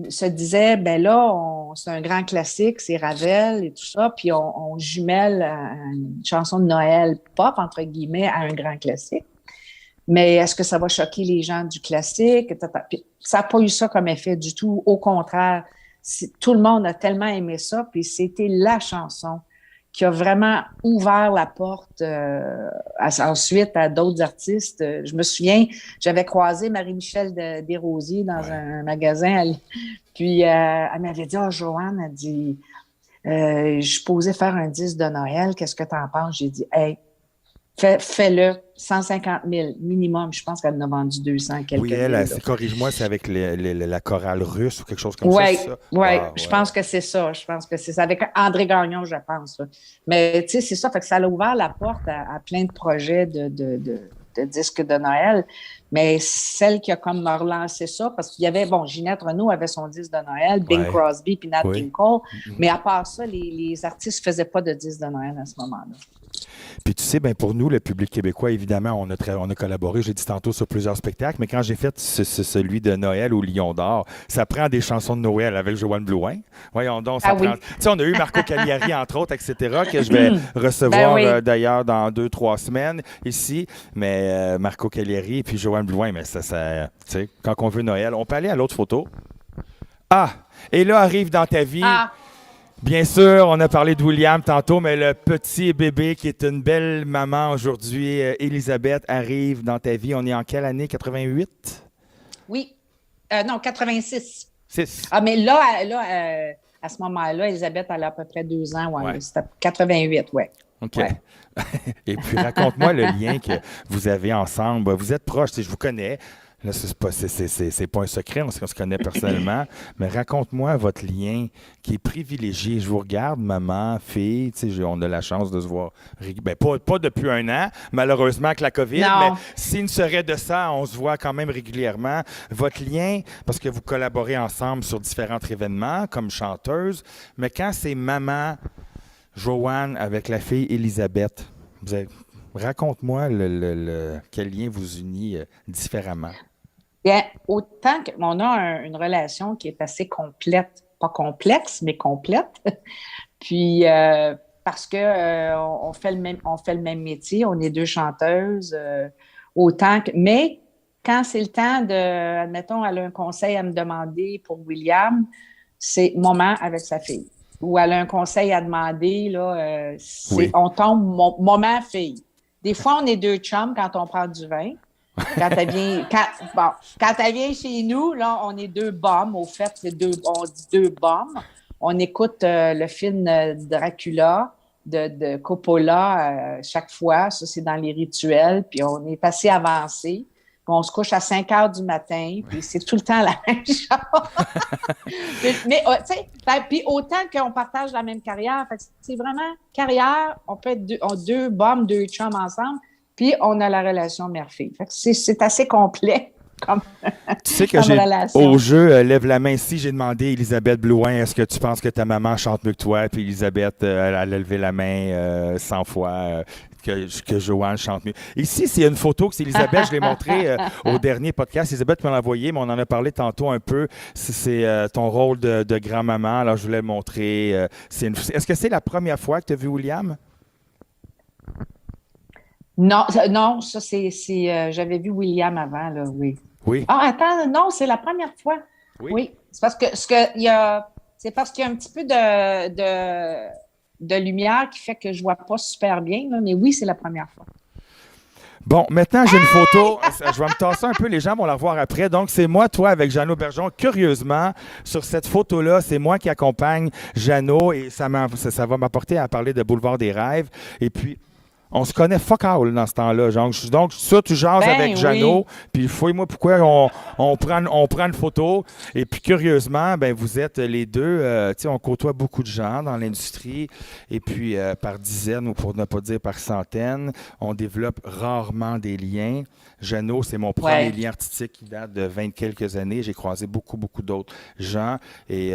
se disait, ben là, c'est un grand classique, c'est Ravel et tout ça, puis on jumelle une chanson de Noël pop, entre guillemets, à un grand classique. Mais est-ce que ça va choquer les gens du classique? Puis ça n'a pas eu ça comme effet du tout. Au contraire, tout le monde a tellement aimé ça, puis c'était la chanson qui a vraiment ouvert la porte ensuite à d'autres artistes. Je me souviens, j'avais croisé Marie-Michel Desrosiers dans un magasin. Puis elle m'avait dit, « Oh, Joanne, elle dit, je posais faire un disque de Noël, qu'est-ce que tu en penses? » J'ai dit, « Hey, fais-le, 150 000 minimum. » Je pense qu'elle en a vendu 200 quelques Oui, corrige-moi, c'est avec la chorale russe ou quelque chose comme ça, c'est ça? Oui, je pense que c'est ça. Je pense que c'est ça. Avec André Gagnon, je pense. Là. Mais tu sais, c'est ça. Fait que ça a ouvert la porte à plein de projets de disques de Noël. Mais celle qui a comme relancé ça, parce qu'il y avait, Ginette Renault avait son disque de Noël, Bing Crosby puis Nat King Cole. Mais à part ça, les artistes ne faisaient pas de disque de Noël à ce moment-là. Puis tu sais, ben pour nous, le public québécois, évidemment, on a collaboré, j'ai dit tantôt, sur plusieurs spectacles, mais quand j'ai fait celui de Noël au Lion d'Or, ça prend des chansons de Noël avec Joanne Blouin. Voyons donc, ça prend... Oui. Tu sais, on a eu Marco Cagliari, entre autres, etc., que je vais recevoir d'ailleurs dans 2-3 semaines ici, mais Marco Cagliari et puis Joanne Blouin, mais ça tu sais, quand on veut Noël, on peut aller à l'autre photo. Ah! Et là arrive dans ta vie... Bien sûr, on a parlé de William tantôt, mais le petit bébé qui est une belle maman aujourd'hui, Elisabeth, arrive dans ta vie. On est en quelle année? 88? Oui. Non, 86. 6. Ah, mais là, à ce moment-là, Elisabeth, elle a à peu près 2 ans. Ouais. C'était 88, oui. OK. Ouais. Et puis, raconte-moi le lien que vous avez ensemble. Vous êtes proches, je vous connais. Là, c'est pas un secret, on se connaît personnellement, mais raconte-moi votre lien qui est privilégié. Je vous regarde, maman, fille, on a la chance de se voir, pas depuis 1 an, malheureusement avec la COVID, mais s'il ne serait de ça, on se voit quand même régulièrement. Votre lien, parce que vous collaborez ensemble sur différents événements comme chanteuse, mais quand c'est maman, Joanne, avec la fille Elisabeth, raconte-moi quel lien vous unit différemment. Bien, autant qu'on a une relation qui est assez complète, pas complexe, mais complète. Puis, parce que on fait le même métier, on est deux chanteuses, autant que. Mais quand c'est le temps de, admettons, elle a un conseil à me demander pour William, c'est moment avec sa fille. Ou elle a un conseil à demander, là, Oui. on tombe moment fille. Des fois, on est deux chums quand on prend du vin. Quand elle vient chez nous, là, on est deux bums. Au fait, on dit deux bums. On écoute le film Dracula de Coppola chaque fois. Ça, c'est dans les rituels. Puis on est assez avancé. Puis on se couche à 5 heures du matin. Puis c'est tout le temps la même chose. mais tu sais, puis autant qu'on partage la même carrière. Fait que c'est vraiment carrière. On peut être deux bums, deux chums ensemble. Puis on a la relation mère-fille. Fait que c'est assez complet comme, Tu sais que comme relation. au jeu, lève la main ici, j'ai demandé à Elisabeth Blouin, est-ce que tu penses que ta maman chante mieux que toi? Puis Elisabeth, elle a levé la main 100 fois. Que Joanne chante mieux. Ici, c'est une photo que c'est Elisabeth, je l'ai montrée au dernier podcast. Elisabeth me l'a envoyé, mais on en a parlé tantôt un peu. C'est ton rôle de grand-maman. Alors, je voulais le montrer. Est-ce que c'est la première fois que tu as vu William? Non, non, ça j'avais vu William avant, là, oui. Oui. Ah, attends, non, c'est la première fois. Oui. Oui. C'est parce que c'est parce qu'il y a un petit peu de lumière qui fait que je vois pas super bien, là, mais oui, c'est la première fois. Bon, maintenant, j'ai une photo. Je vais me tasser un peu, les gens vont la revoir après. Donc, c'est moi, toi, avec Jeannot Bergeron. Curieusement, sur cette photo-là, c'est moi qui accompagne Jeannot et ça va m'apporter à parler de Boulevard des Rêves. Et puis, on se connaît fuck all dans ce temps-là. Donc ça, tu jases avec Jeannot, puis fouille-moi pourquoi on prend une photo. Et puis, curieusement, ben vous êtes les deux, tu sais, on côtoie beaucoup de gens dans l'industrie, et puis par dizaines, ou pour ne pas dire par centaines, on développe rarement des liens. Jeannot, c'est mon premier lien artistique qui date de 20 quelques années. J'ai croisé beaucoup, beaucoup d'autres gens, et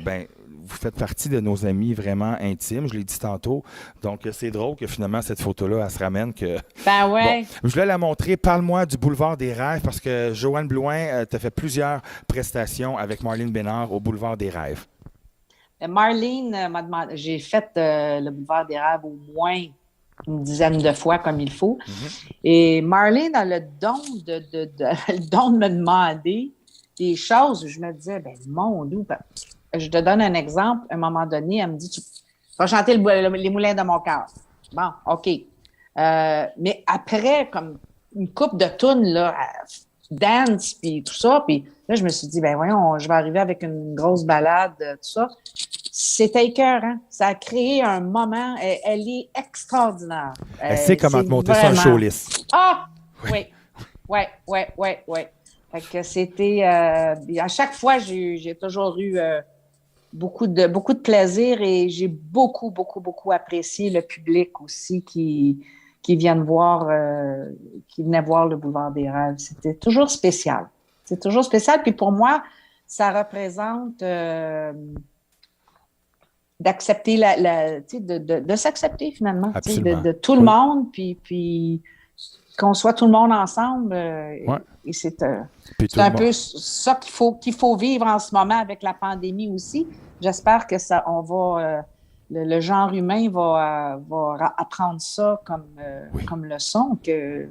ben vous faites partie de nos amis vraiment intimes, je l'ai dit tantôt. Donc, c'est drôle que finalement, cette photo-là, elle se ramène que... Ben ouais. Bon, je voulais la montrer. Parle-moi du Boulevard des Rêves parce que Joanne Blouin, tu as fait plusieurs prestations avec Marlene Bénard au Boulevard des Rêves. Marlene m'a demandé... J'ai fait le Boulevard des Rêves au moins une dizaine de fois comme il faut. Mm-hmm. Et Marlene a le don le don de me demander des choses où je me disais, ben mon Dieu... Je te donne un exemple. À un moment donné, elle me dit, tu vas chanter les moulins de mon cœur. Bon, OK. Mais après, comme une couple de tunes, là, dance, puis tout ça, puis là, je me suis dit, ben voyons, je vais arriver avec une grosse balade, tout ça. C'était écœurant. Ça a créé un moment. Elle est extraordinaire. Elle sait comment te monter sur un showlist. Ah! Oui. Fait que c'était... à chaque fois, j'ai toujours eu... beaucoup de plaisir et j'ai beaucoup apprécié le public aussi qui venait voir le Boulevard des Rêves. C'était toujours spécial. C'est toujours spécial. Puis pour moi, ça représente d'accepter de s'accepter finalement. De tout le monde, puis qu'on soit tout le monde ensemble. Et c'est un peu ça qu'il faut vivre en ce moment avec la pandémie aussi. J'espère que le genre humain va apprendre ça comme leçon, que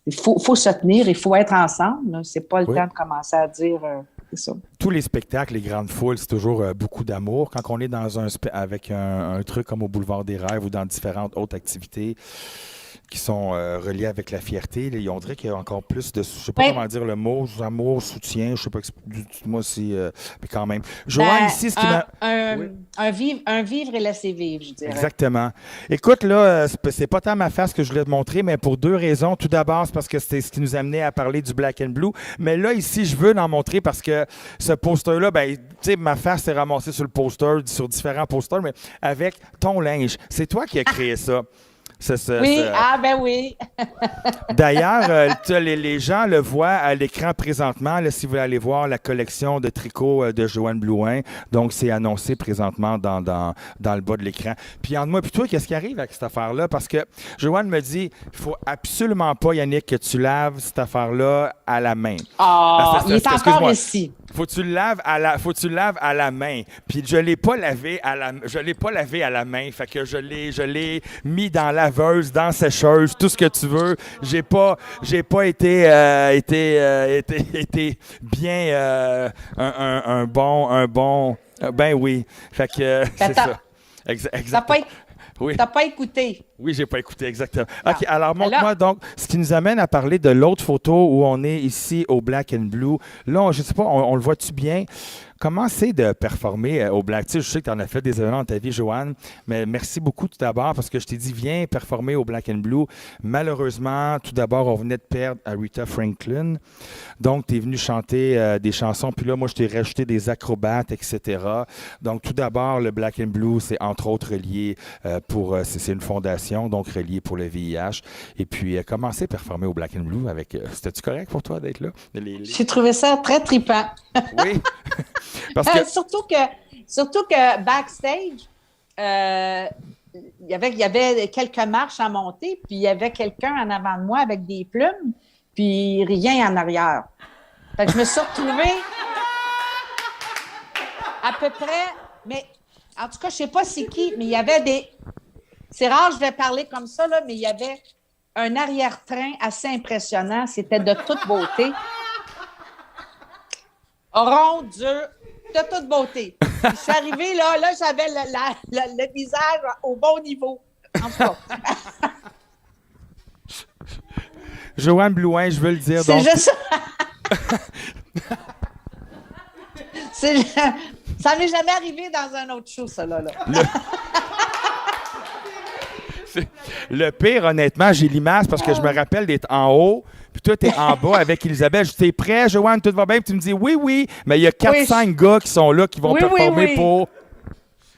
il faut se tenir, il faut être ensemble. C'est pas le temps de commencer à dire c'est ça. Tous les spectacles, les grandes foules, c'est toujours beaucoup d'amour. Quand on est dans avec un truc comme au Boulevard des Rêves ou dans différentes autres activités qui sont reliés avec la fierté. Là, on dirait qu'il y a encore plus de... Je ne sais pas comment dire le mot, amour, soutien, je ne sais pas... Moi, c'est... mais quand même. Joanne, ici, ce qui m'a... Un vivre et laisser vivre, je dirais. Exactement. Écoute, là, c'est pas tant ma face que je voulais te montrer, mais pour deux raisons. Tout d'abord, c'est parce que c'était ce qui nous amenait à parler du Black and Blue. Mais là, ici, je veux en montrer parce que ce poster-là, ben, tu sais, ma face s'est ramassée sur le poster, sur différents posters, mais avec ton linge. C'est toi qui as créé ça. Oui, ben oui. D'ailleurs, les gens le voient à l'écran présentement. Là, si vous voulez aller voir la collection de tricots de Joanne Blouin, donc c'est annoncé présentement dans le bas de l'écran. Puis entre moi et toi, qu'est-ce qui arrive avec cette affaire-là? Parce que Joanne me dit, il faut absolument pas, Yannick, que tu laves cette affaire-là à la main. Il est encore ici. Faut que tu le laves à la main. Puis je l'ai pas lavé à la main. Fait que je l'ai mis dans laveuse, dans sécheuse, tout ce que tu veux. J'ai pas été bien un bon. Ben oui. Fait que c'est ça. Exactement. Oui. T'as pas écouté. Oui, j'ai pas écouté, exactement. OK, alors montre-moi donc, ce qui nous amène à parler de l'autre photo où on est ici au Black and Blue. Là, je sais pas, on le voit-tu bien? Comment c'est de performer au Black? Tu sais, je sais que tu en as fait des événements dans ta vie, Joanne, mais merci beaucoup tout d'abord parce que je t'ai dit, viens performer au Black and Blue. Malheureusement, tout d'abord, on venait de perdre Aretha Franklin. Donc, tu es venu chanter des chansons, puis là, moi, je t'ai rajouté des acrobates, etc. Donc, tout d'abord, le Black and Blue, c'est entre autres relié c'est une fondation, donc reliée pour le VIH. Et puis, commencer à performer au Black and Blue avec... C'était-tu correct pour toi d'être là? J'ai trouvé ça très trippant. Oui. Parce que... surtout que backstage, il y avait quelques marches à monter, puis il y avait quelqu'un en avant de moi avec des plumes, puis rien en arrière. Fait que je me suis retrouvée à peu près, mais en tout cas, je sais pas c'est qui, mais il y avait des... C'est rare, je vais parler comme ça, là, mais il y avait un arrière-train assez impressionnant. C'était de toute beauté. Rond, dur, de toute beauté. Je suis arrivée, là j'avais le visage au bon niveau. En tout cas. Joanne Blouin, je veux le dire. C'est donc... juste ça. Ça m'est jamais arrivé dans un autre show, ça, là. Le pire, honnêtement, j'ai l'image parce que je me rappelle d'être en haut, puis toi, t'es en bas avec Elisabeth. Je dis, t'es prêt, Joanne, tout va bien? Puis tu me dis, oui. Mais il y a 4-5 gars qui sont là, qui vont performer pour...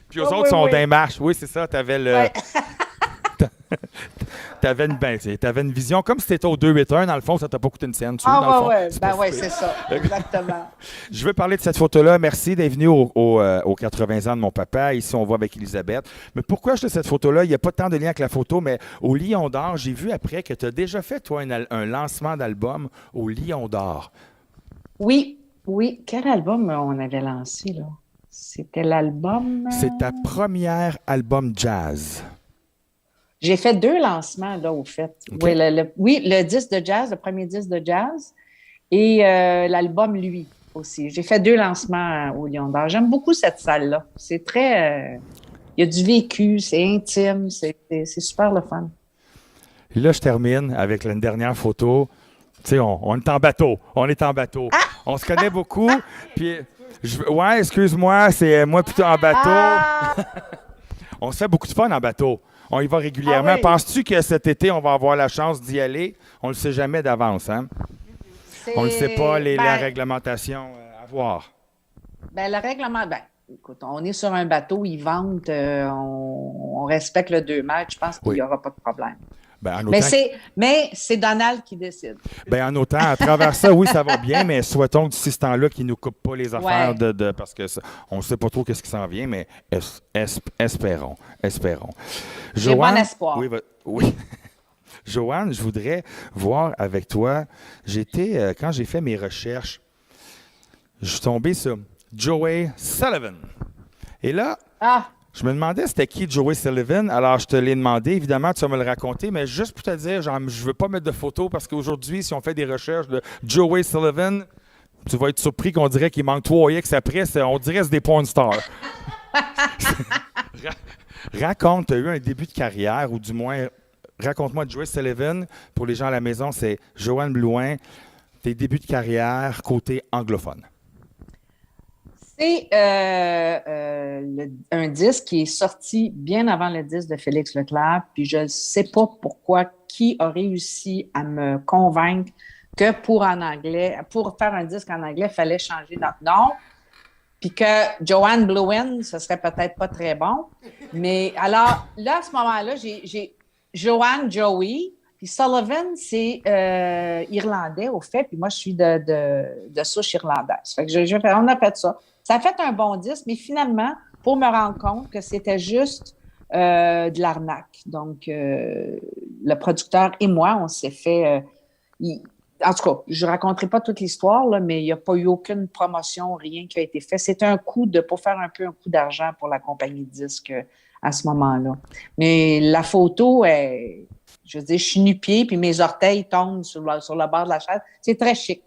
Puis eux autres sont dans les marches. Oui, c'est ça, t'avais le... Ouais. T'avais une vision, comme si t'étais au 2-8-1, dans le fond, ça t'a pas coûté une scène. C'est ça, exactement. Je veux parler de cette photo-là. Merci d'être venu aux 80 ans de mon papa. Ici, on voit avec Elisabeth. Mais pourquoi je fais cette photo-là? Il n'y a pas tant de lien avec la photo, mais au Lion d'Or, j'ai vu après que tu as déjà fait, toi, un lancement d'album au Lion d'Or. Oui. Quel album on avait lancé, là? C'était l'album... C'est ta première album jazz. J'ai fait 2 lancements, là, au fait. Okay. Le disque de jazz, le premier disque de jazz, et l'album, lui, aussi. J'ai fait 2 lancements au Lion d'Or. J'aime beaucoup cette salle-là. C'est très... il y a du vécu, c'est intime, c'est super le fun. Et là, je termine avec une dernière photo. Tu sais, on est en bateau. On se connaît beaucoup, puis... Ouais, excuse-moi, c'est moi plutôt en bateau. On se fait beaucoup de fun en bateau. On y va régulièrement. Oui. Penses-tu que cet été, on va avoir la chance d'y aller? On ne le sait jamais d'avance, hein? On ne sait pas la réglementation à voir. Le règlement, écoute, on est sur un bateau, ils vendent, on respecte le 2 mètres, je pense qu'il n'y aura pas de problème. Mais c'est Donald qui décide. En autant, à travers ça, oui, ça va bien, mais souhaitons que d'ici ce temps-là, qu'ils ne nous coupent pas les affaires parce qu'on ne sait pas trop qu'est-ce qui s'en vient, mais espérons. J'ai bon espoir. Oui. Joanne, je voudrais voir avec toi, quand j'ai fait mes recherches, je suis tombé sur Joey Sullivan. Et là... Je me demandais c'était qui Joey Sullivan. Alors, je te l'ai demandé. Évidemment, tu vas me le raconter, mais juste pour te dire, je ne veux pas mettre de photos parce qu'aujourd'hui, si on fait des recherches de Joey Sullivan, tu vas être surpris qu'on dirait qu'il manque 3 X après. On dirait que c'est des porn stars. Raconte, tu as eu un début de carrière, ou du moins, raconte-moi Joey Sullivan. Pour les gens à la maison, c'est Joanne Blouin. Tes débuts de carrière côté anglophone. C'est un disque qui est sorti bien avant le disque de Félix Leclerc, puis je ne sais pas pourquoi qui a réussi à me convaincre que pour faire un disque en anglais, il fallait changer notre nom, puis que Joanne Blouin, ce serait peut-être pas très bon. Mais alors, là, à ce moment-là, Joanne, Joey. Puis Sullivan, c'est irlandais au fait. Puis moi, je suis de souche irlandaise. Fait que on a fait ça. Ça a fait un bon disque, mais finalement, pour me rendre compte que c'était juste de l'arnaque. Donc, le producteur et moi, on s'est fait... en tout cas, je ne raconterai pas toute l'histoire, là, mais il n'y a pas eu aucune promotion, rien qui a été fait. C'était un coup pour faire un peu un coup d'argent pour la compagnie de disques à ce moment-là. Mais la photo est... Je veux dire, je suis nu-pied, puis mes orteils tombent sur le bord de la chaise. C'est très chic.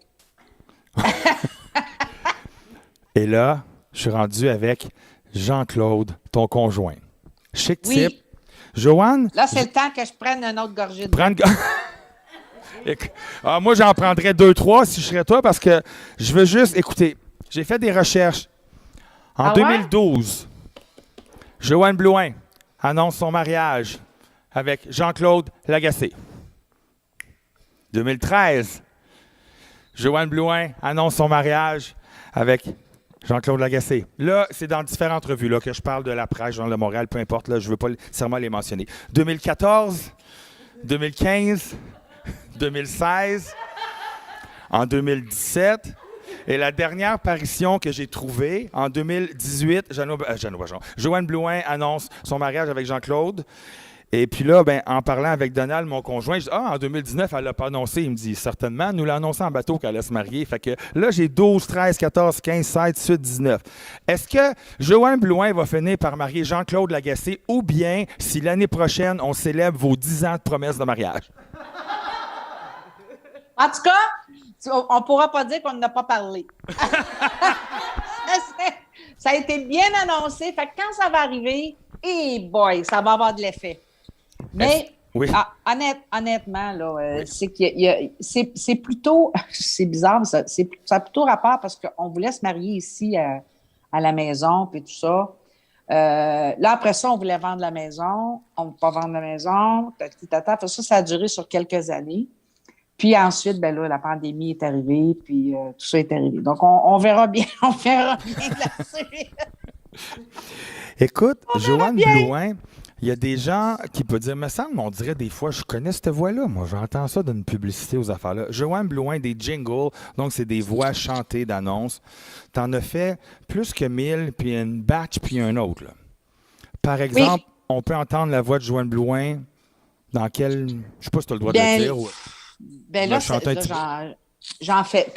Et là, je suis rendu avec Jean-Claude, ton conjoint. Chic Oui. type. Joanne? Là, c'est le temps que je prenne une autre gorgée de... Moi, j'en prendrais 2-3 si je serais toi, parce que je veux juste... Écoutez, j'ai fait des recherches. En 2012, Joanne Blouin annonce son mariage avec Jean-Claude Lagacé. 2013, Joanne Blouin annonce son mariage avec Jean-Claude Lagacé. Là, c'est dans différentes revues là, que je parle de la presse, Journal de Montréal, peu importe, là, je ne veux pas nécessairement les mentionner. 2014, 2015, 2016, en 2017, et la dernière apparition que j'ai trouvée, en 2018, Joanne Blouin annonce son mariage avec Jean-Claude. Et puis là, en parlant avec Donald, mon conjoint, je dis « Ah, en 2019, elle l'a pas annoncé. » Il me dit « Certainement, nous l'a annoncé en bateau qu'elle allait se marier. » Fait que là, j'ai 12, 13, 14, 15, 16, 18, 19. Est-ce que Joanne Blouin va finir par marier Jean-Claude Lagacé ou bien si l'année prochaine, on célèbre vos 10 ans de promesse de mariage? En tout cas, on ne pourra pas dire qu'on n'a pas parlé. Ça a été bien annoncé. Fait que quand ça va arriver, boy, ça va avoir de l'effet. Mais oui. Honnêtement, là, c'est plutôt... C'est bizarre, mais ça a plutôt rapport parce qu'on voulait se marier ici à la maison puis tout ça. Là, après ça, on voulait vendre la maison. On ne veut pas vendre la maison. Ça a duré sur quelques années. Puis ensuite, la pandémie est arrivée, puis tout ça est arrivé. Donc, on verra bien. On verra bien là-dessus. Écoute, Joanne Blouin, il y a des gens qui peuvent dire, me semble, on dirait des fois, je connais cette voix-là. Moi, j'entends ça d'une publicité aux affaires-là. Joanne Blouin, des jingles, donc c'est des voix chantées d'annonces. T'en as fait plus que 1000, puis une batch, puis un autre. Là. Par exemple, on peut entendre la voix de Joanne Blouin dans quel... Je sais pas si tu as le droit de le dire. J'en fais...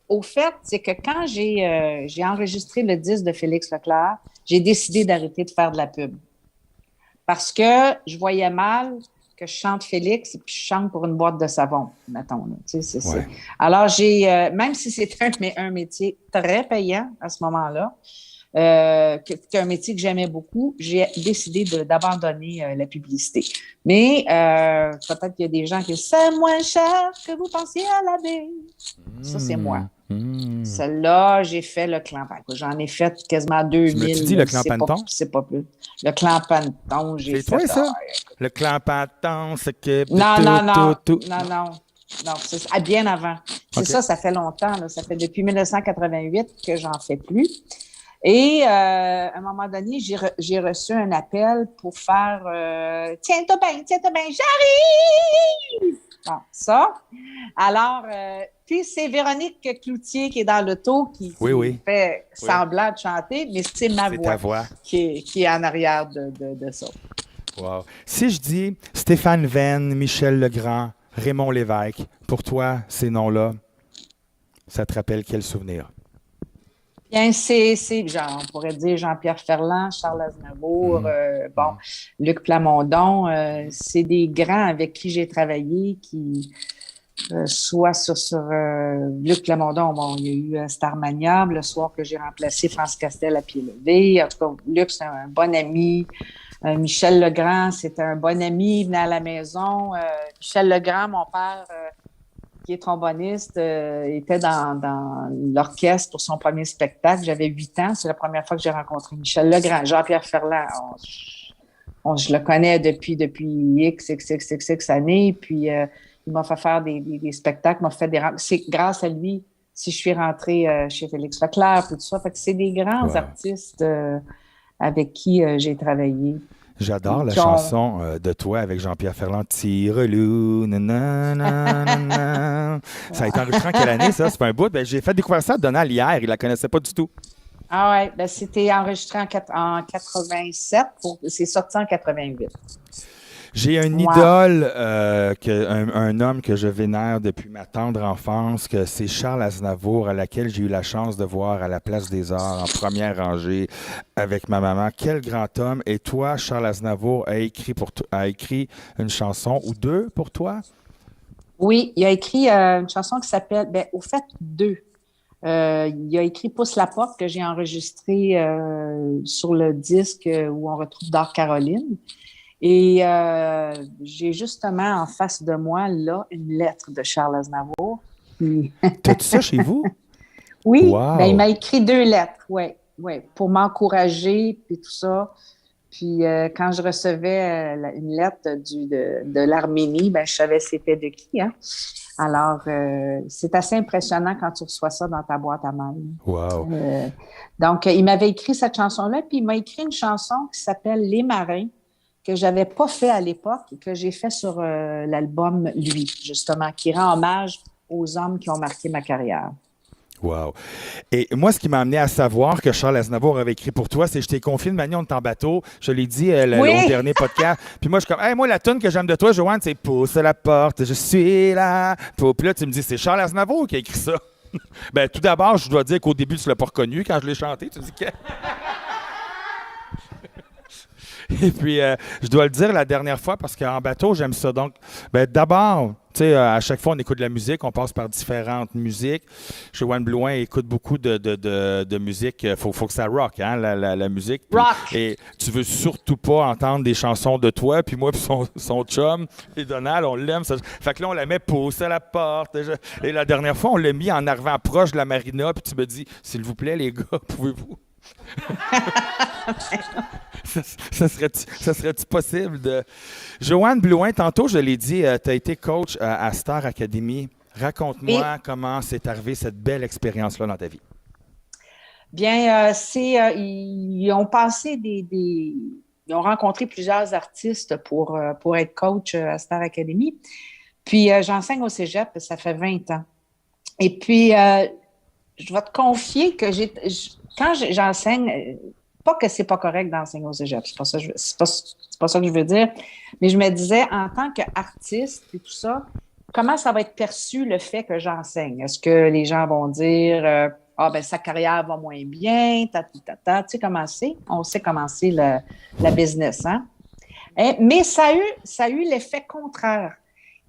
Au fait, c'est que quand j'ai enregistré le disque de Félix Leclerc, j'ai décidé d'arrêter de faire de la pub. Parce que je voyais mal que je chante Félix et puis je chante pour une boîte de savon, mettons. Là, Alors, même si c'était un métier très payant à ce moment-là, un métier que j'aimais beaucoup, j'ai décidé d'abandonner la publicité. Mais peut-être qu'il y a des gens qui disent « C'est moins cher que vous pensiez à la baie. » Ça, c'est moi. Celle-là, j'ai fait le clampanton. J'en ai fait quasiment 2000. Tu dis le clampanton? C'est pas plus. Le clampanton, j'ai fait... C'est toi, ça? Le clampanton, c'est que... Non, c'est bien avant. C'est ça, ça fait longtemps. Là. Ça fait depuis 1988 que j'en fais plus. Et à un moment donné, j'ai reçu un appel pour faire Tiens-toi bien, j'arrive! Bon, ça. Alors, puis c'est Véronique Cloutier qui est dans l'auto qui fait semblant de chanter, mais c'est ma voix qui est en arrière de ça. Wow. Si je dis Stéphane Venn, Michel Legrand, Raymond Lévesque, pour toi, ces noms-là, ça te rappelle quel souvenir? Bien, on pourrait dire Jean-Pierre Ferland, Charles Aznavour, Luc Plamondon, c'est des grands avec qui j'ai travaillé, qui soit sur Luc Plamondon, il y a eu Starmania, le soir que j'ai remplacé France Castel à pied levé. En tout cas, Luc, c'est un bon ami. Michel Legrand, c'était un bon ami, il venait à la maison. Michel Legrand, mon père... qui est tromboniste, était dans l'orchestre pour son premier spectacle. J'avais 8 ans. C'est la première fois que j'ai rencontré Michel Legrand. Jean-Pierre Ferland, je le connais depuis X années. Puis, il m'a fait faire des spectacles, m'a fait c'est grâce à lui si je suis rentrée chez Félix Leclerc, tout ça. Fait que c'est des grands artistes avec qui j'ai travaillé. J'adore la Puis on- chanson de toi avec Jean-Pierre Ferland. Tire-loup, nanana. Ça a été enregistré en quelle année, ça? C'est pas un bout. Ben, j'ai fait découvrir ça à Donald hier. Il la connaissait pas du tout. Ah ouais, ben c'était enregistré en 87, c'est sorti en 88. J'ai une Wow. idole, un homme que je vénère depuis ma tendre enfance, que c'est Charles Aznavour, à laquelle j'ai eu la chance de voir à la Place des Arts en première rangée avec ma maman. Quel grand homme! Et toi, Charles Aznavour, a écrit une chanson ou deux pour toi? Oui, il a écrit une chanson qui s'appelle, ben, au fait, deux. Il a écrit Pousse la porte que j'ai enregistré sur le disque où on retrouve Dark Caroline. Et j'ai justement en face de moi, là, une lettre de Charles Aznavour. Puis- T'as-tu ça chez vous? Oui, ben, il Wow! m'a écrit deux lettres, oui, ouais, pour m'encourager, puis tout ça. Puis quand je recevais une lettre de l'Arménie, ben, je savais c'était de qui, hein? Alors, c'est assez impressionnant quand tu reçois ça dans ta boîte à mal. Wow! Donc, il m'avait écrit cette chanson-là, puis il m'a écrit une chanson qui s'appelle Les Marins, que j'avais pas fait à l'époque, que j'ai fait sur l'album Lui, justement, qui rend hommage aux hommes qui ont marqué ma carrière. Wow. Et moi, ce qui m'a amené à savoir que Charles Aznavour avait écrit pour toi, c'est que je t'ai confié une manière, on est en bateau. Je l'ai dit au Oui! dernier podcast. Puis moi, je suis comme, hey, moi, la tune que j'aime de toi, Joanne, c'est Pousse la porte, je suis là. Puis là, tu me dis, c'est Charles Aznavour qui a écrit ça. Ben, tout d'abord, je dois dire qu'au début, tu l'as pas reconnu quand je l'ai chanté. Tu dis que. Et puis, je dois le dire la dernière fois parce qu'en bateau, j'aime ça. Donc, ben, d'abord, tu sais, à chaque fois, on écoute de la musique, on passe par différentes musiques. Joanne Blouin écoute beaucoup de musique. Faut que ça rock, hein, la musique. Puis- Rock! et tu veux surtout pas entendre des chansons de toi. Puis moi, puis son chum, et Donald, on l'aime. Fait que là, on la met pousse à la porte. Et la dernière fois, on l'a mis en arrivant proche de la marina. Puis tu me dis, s'il vous plaît, les gars, pouvez-vous. Ça serait-tu possible de. Joanne Blouin, tantôt, je l'ai dit, tu as été coach à Star Academy. Et Raconte-moi comment c'est arrivé cette belle expérience-là dans ta vie. bien, ils ont passé ils ont rencontré plusieurs artistes pour être coach à Star Academy. Puis, j'enseigne au cégep, ça fait 20 ans. Et puis, je vais te confier que quand j'enseigne, pas que c'est pas correct d'enseigner au cégep, c'est pas ça, c'est pas ça que je veux dire, mais je me disais, en tant qu'artiste et tout ça, comment ça va être perçu le fait que j'enseigne? Est-ce que les gens vont dire, ah, ben, sa carrière va moins bien, ta. Tu sais comment c'est? On sait comment c'est la business, hein? Mais ça a eu l'effet contraire.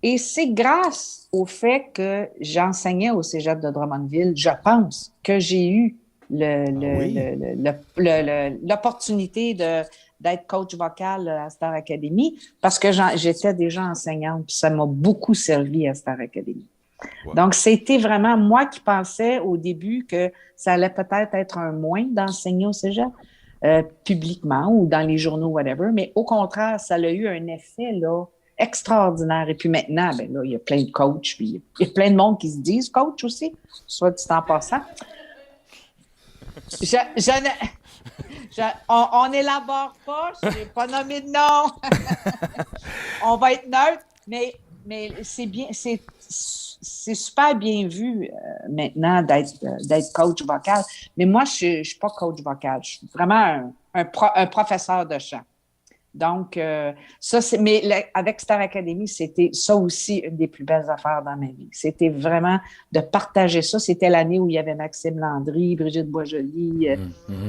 Et c'est grâce au fait que j'enseignais au cégep de Drummondville, je pense, que j'ai eu Ah oui? l'opportunité d'être coach vocal à Star Academy parce que j'étais déjà enseignante, puis ça m'a beaucoup servi à Star Academy. Wow. Donc, c'était vraiment moi qui pensais au début que ça allait peut-être être un moins d'enseigner au cégep publiquement ou dans les journaux, whatever, mais au contraire, ça a eu un effet là, extraordinaire. Et puis maintenant, ben là, il y a plein de coachs, puis il y a plein de monde qui se disent coach aussi, soit dit en passant. On n'élabore pas, je n'ai pas nommé de nom. On va être neutre, mais c'est bien, c'est super bien vu maintenant d'être coach vocal. Mais moi, je ne suis pas coach vocal, je suis vraiment un professeur de chant. Donc, avec Star Academy, c'était ça aussi une des plus belles affaires dans ma vie. C'était vraiment de partager ça. C'était l'année où il y avait Maxime Landry, Brigitte Boisjoli,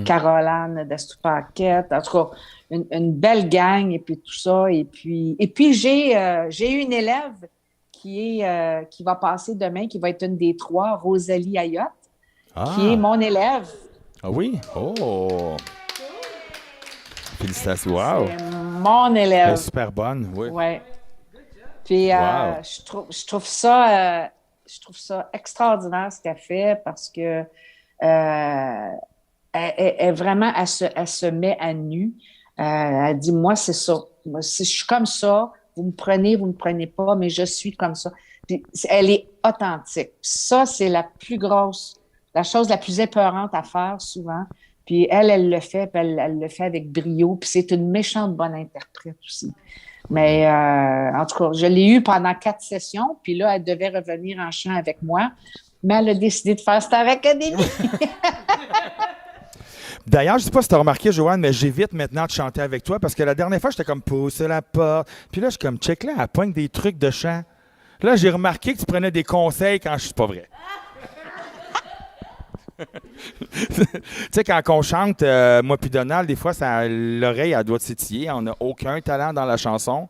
Caroline d'Astoupaquette, en tout cas, une belle gang et puis tout ça. Et puis j'ai eu une élève qui va passer demain, qui va être une des trois, Rosalie Ayotte, qui est mon élève. Ah oui? Oh! Félicitations. Wow! C'est mon Elle élève. est super bonne, oui. Ouais. Puis Wow. je trouve ça extraordinaire ce qu'elle fait parce que elle vraiment elle se met à nu. Elle dit moi c'est ça. Moi, si je suis comme ça, vous me prenez pas, mais je suis comme ça. Puis elle est authentique. Ça c'est la chose la plus épeurante à faire souvent. Puis elle le fait, puis elle le fait avec brio. Puis c'est une méchante bonne interprète aussi. Mais en tout cas, je l'ai eue pendant 4 sessions. Puis là, elle devait revenir en chant avec moi. Mais elle a décidé de faire Star Academy. D'ailleurs, je ne sais pas si tu as remarqué, Joanne, mais j'évite maintenant de chanter avec toi parce que la dernière fois, j'étais comme pousser la porte. Puis là, je suis comme check là, elle pogne des trucs de chant. Là, j'ai remarqué que tu prenais des conseils quand je suis pas vrai. Tu sais, quand on chante, moi puis Donald, des fois, l'oreille, elle doit s'étiller. On n'a aucun talent dans la chanson.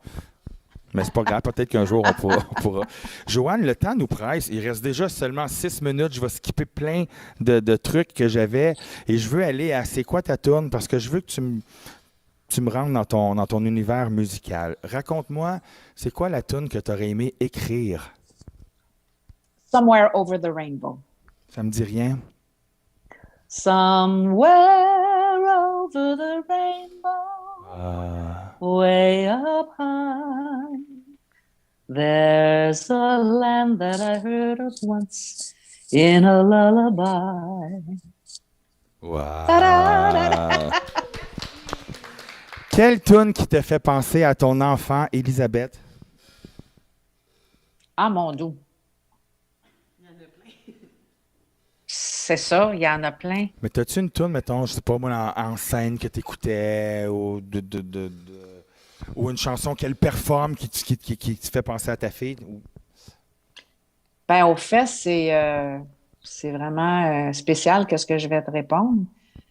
Mais c'est pas grave, peut-être qu'un jour, on pourra. Joanne, le temps nous presse. Il reste déjà seulement 6 minutes. Je vais skipper plein de trucs que j'avais. Et je veux aller à C'est quoi ta tourne? Parce que je veux que tu me rentres dans ton univers musical. Raconte-moi, c'est quoi la tourne que tu aurais aimé écrire? Somewhere Over the Rainbow. Ça me dit rien. Somewhere over the rainbow, way up high, there's a land that I heard of once in a lullaby. Wow! Quelle tune qui te fait penser à ton enfant, Elisabeth? Ah, mon Dieu! C'est ça, il y en a plein. Mais t'as-tu une tune, mettons, je sais pas moi, en scène que t'écoutais ou ou une chanson qu'elle performe qui te fait penser à ta fille? Ben, au fait, c'est vraiment spécial qu'est-ce que je vais te répondre,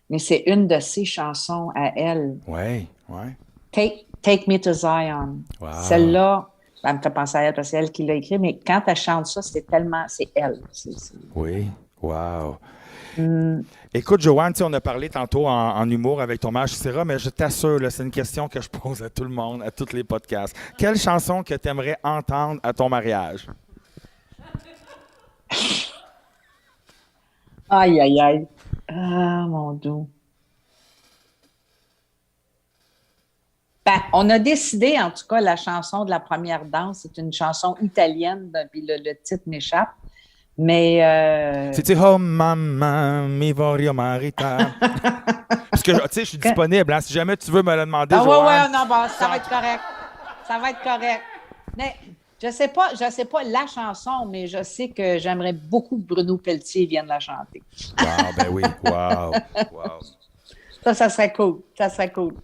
mais c'est une de ses chansons à elle. Oui, oui. Take Me to Zion. Wow. Celle-là, elle me fait penser à elle parce que c'est elle qui l'a écrit, mais quand elle chante ça, c'est elle. Oui. Wow. Écoute, Joanne, on a parlé tantôt en humour avec ton mariage, etc., mais je t'assure, là, c'est une question que je pose à tout le monde, à tous les podcasts. Quelle chanson que tu aimerais entendre à ton mariage? Aïe, aïe, aïe. Ah, mon Dieu. Ben, on a décidé, en tout cas, la chanson de la première danse, c'est une chanson italienne, puis le titre m'échappe. Mais. C'est Oh maman, mi voglio maritare. Parce que, tu sais, je suis disponible. Hein, si jamais tu veux me le demander, Ah, Joanne. ouais, non, bon, ça va être correct. Ça va être correct. Mais je sais pas la chanson, mais je sais que j'aimerais beaucoup que Bruno Pelletier vienne la chanter. Wow, ben oui. Wow. Ça serait cool. Ça serait cool.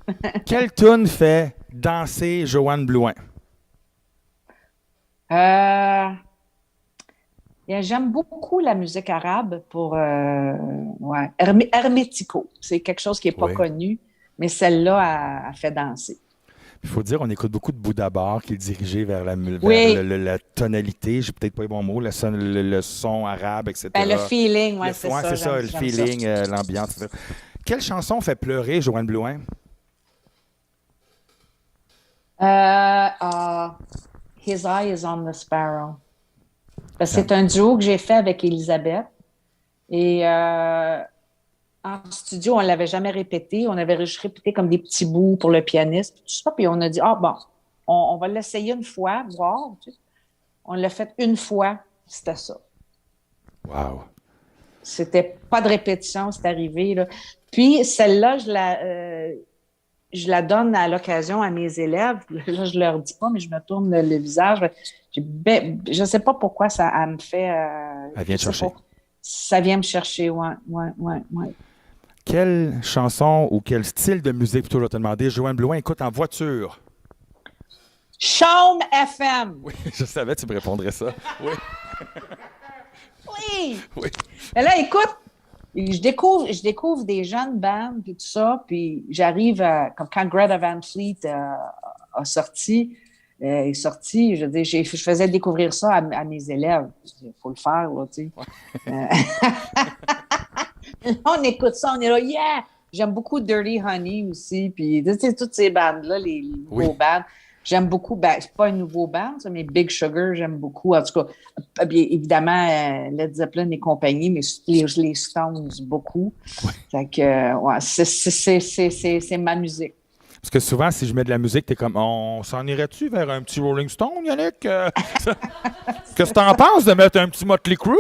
Quelle tune fait danser Joanne Blouin? J'aime beaucoup la musique arabe pour Hermético. C'est quelque chose qui n'est pas connu, mais celle-là a fait danser. Il faut dire, on écoute beaucoup de Bouddha Bar qui est dirigé vers la tonalité, j'ai peut-être pas les bons mots, le son arabe, etc. Ben, le feeling, c'est ça. C'est ça, le feeling, l'ambiance. Quelle chanson fait pleurer Joanne Blouin? His Eye is on the Sparrow. C'est un duo que j'ai fait avec Elisabeth. Et en studio, on ne l'avait jamais répété. On avait juste répété comme des petits bouts pour le pianiste. Tout ça, puis on a dit, on va l'essayer une fois, voir. Tu sais. On l'a fait une fois, c'était ça. Wow. C'était pas de répétition, c'est arrivé. Là. Puis celle-là, je la donne à l'occasion à mes élèves. Là, je leur dis pas, mais je me tourne le visage. Je sais pas pourquoi elle me fait... elle vient te chercher. Ça vient me chercher, ouais. Quelle chanson ou quel style de musique, plutôt, je vais te demander, Joanne Blouin écoute en voiture? Chaume FM! Oui, je savais que tu me répondrais ça. Oui. Oui! Mais là, écoute, je découvre des jeunes bandes, puis tout ça, puis j'arrive comme quand Greta Van Fleet est sorti, je veux dire, je faisais découvrir ça à mes élèves. Il faut le faire, là, tu sais. On écoute ça, on est là, yeah! J'aime beaucoup Dirty Honey aussi, puis tu sais, toutes ces bandes-là, les nouveaux bandes. J'aime beaucoup, c'est pas un nouveau band, ça, mais Big Sugar, j'aime beaucoup. En tout cas, bien évidemment, Led Zeppelin et compagnie, mais les Stones, beaucoup. Ouais. Fait que, c'est ma musique. Parce que souvent, si je mets de la musique, t'es comme, on s'en irait-tu vers un petit Rolling Stone, Yannick? Qu'est-ce que t'en penses de mettre un petit Motley Crue?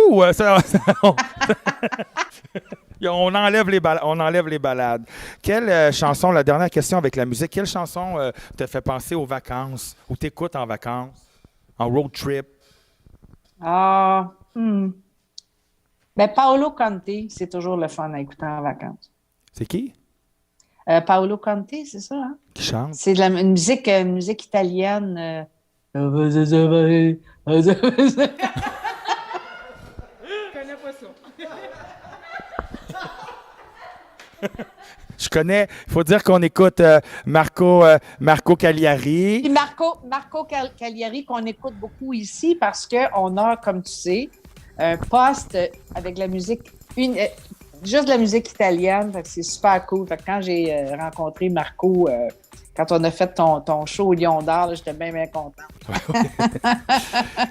On enlève les balades. Quelle chanson, la dernière question avec la musique, quelle chanson te fait penser aux vacances ou t'écoutes en vacances, en road trip? Ah, Ben, Paolo Conte, c'est toujours le fun à écouter en vacances. C'est qui? Paolo Conte, c'est ça, hein? Qui chante? C'est de une musique italienne. Je connais pas ça. Je connais, il faut dire qu'on écoute Marco Cagliari. Puis Marco Cagliari, qu'on écoute beaucoup ici parce qu'on a, comme tu sais, un poste avec la musique, juste de la musique italienne. Fait que c'est super cool. Fait que quand j'ai rencontré Marco, quand on a fait ton show au Lion d'Or, j'étais bien, bien contente.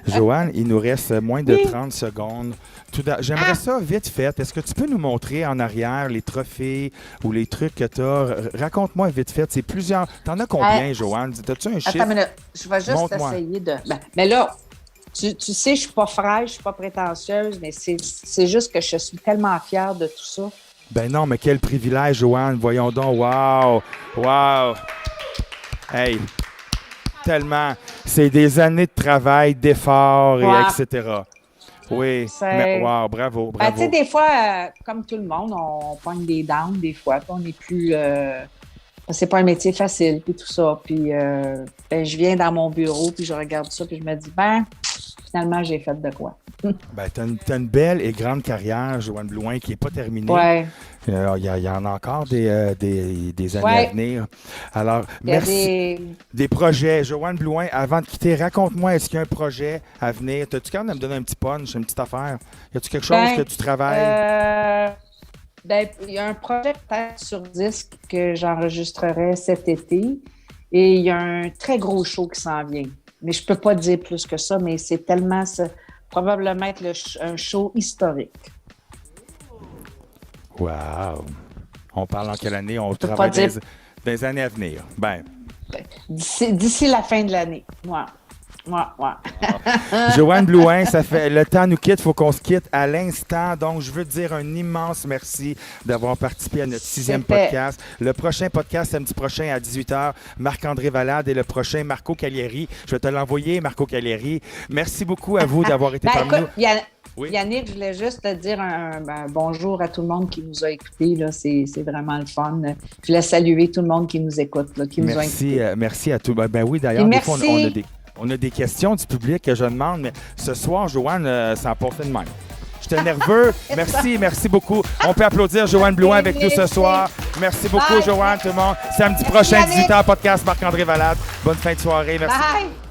Joanne, il nous reste moins de 30 secondes. J'aimerais ça vite fait. Est-ce que tu peux nous montrer en arrière les trophées ou les trucs que tu as? Raconte-moi vite fait. C'est plusieurs. T'en as combien, Joanne? As-tu un chiffre? Attends, mais je vais juste essayer de. Mais là, tu sais, je suis pas fraîche, je suis pas prétentieuse, mais c'est juste que je suis tellement fière de tout ça. Ben non, mais quel privilège, Joanne. Voyons donc. Wow! Wow! Hey! Tellement. C'est des années de travail, d'efforts, et etc. Oui. Mais, wow, bravo, bravo. Tu sais, des fois, comme tout le monde, on pogne des downs des fois. On n'est plus... c'est pas un métier facile, puis tout ça. Puis je viens dans mon bureau, puis je regarde ça, puis je me dis, finalement, j'ai fait de quoi? Ben, t'as une belle et grande carrière, Joanne Blouin, qui n'est pas terminée. Ouais. Il y en a encore des années à venir. Alors, merci. Des projets. Joanne Blouin, avant de quitter, raconte-moi, est-ce qu'il y a un projet à venir? T'as-tu quand même me donner un petit punch, une petite affaire? Y a-tu quelque chose que tu travailles? Il y a un projet peut-être sur disque que j'enregistrerai cet été. Et il y a un très gros show qui s'en vient. Mais je peux pas dire plus que ça, mais c'est tellement... probablement être un show historique. Wow! On parle en quelle année? On travaille des années à venir. D'ici la fin de l'année. Ouais. Joanne Blouin, le temps nous quitte, il faut qu'on se quitte à l'instant. Donc, je veux te dire un immense merci d'avoir participé à notre 6e podcast. Le prochain podcast, samedi prochain à 18h, Marc-André Valade et le prochain, Marco Cagliari. Je vais te l'envoyer, Marco Cagliari. Merci beaucoup à vous d'avoir été parmi nous. Oui. Yannick, je voulais juste te dire un bonjour à tout le monde qui nous a écoutés. Là. C'est vraiment le fun. Je voulais saluer tout le monde qui nous écoute, là, qui nous a écoutés. Merci à tous. Ben oui, d'ailleurs, des fois, on a des questions du public que je demande, mais ce soir, Joanne, ça a pas fait de même. J'étais nerveux. Merci beaucoup. On peut applaudir Joanne Blouin avec nous ce soir. Merci beaucoup, Joanne, tout le monde. Samedi prochain, 18h, podcast Marc-André Valade. Bonne fin de soirée. Merci. Bye.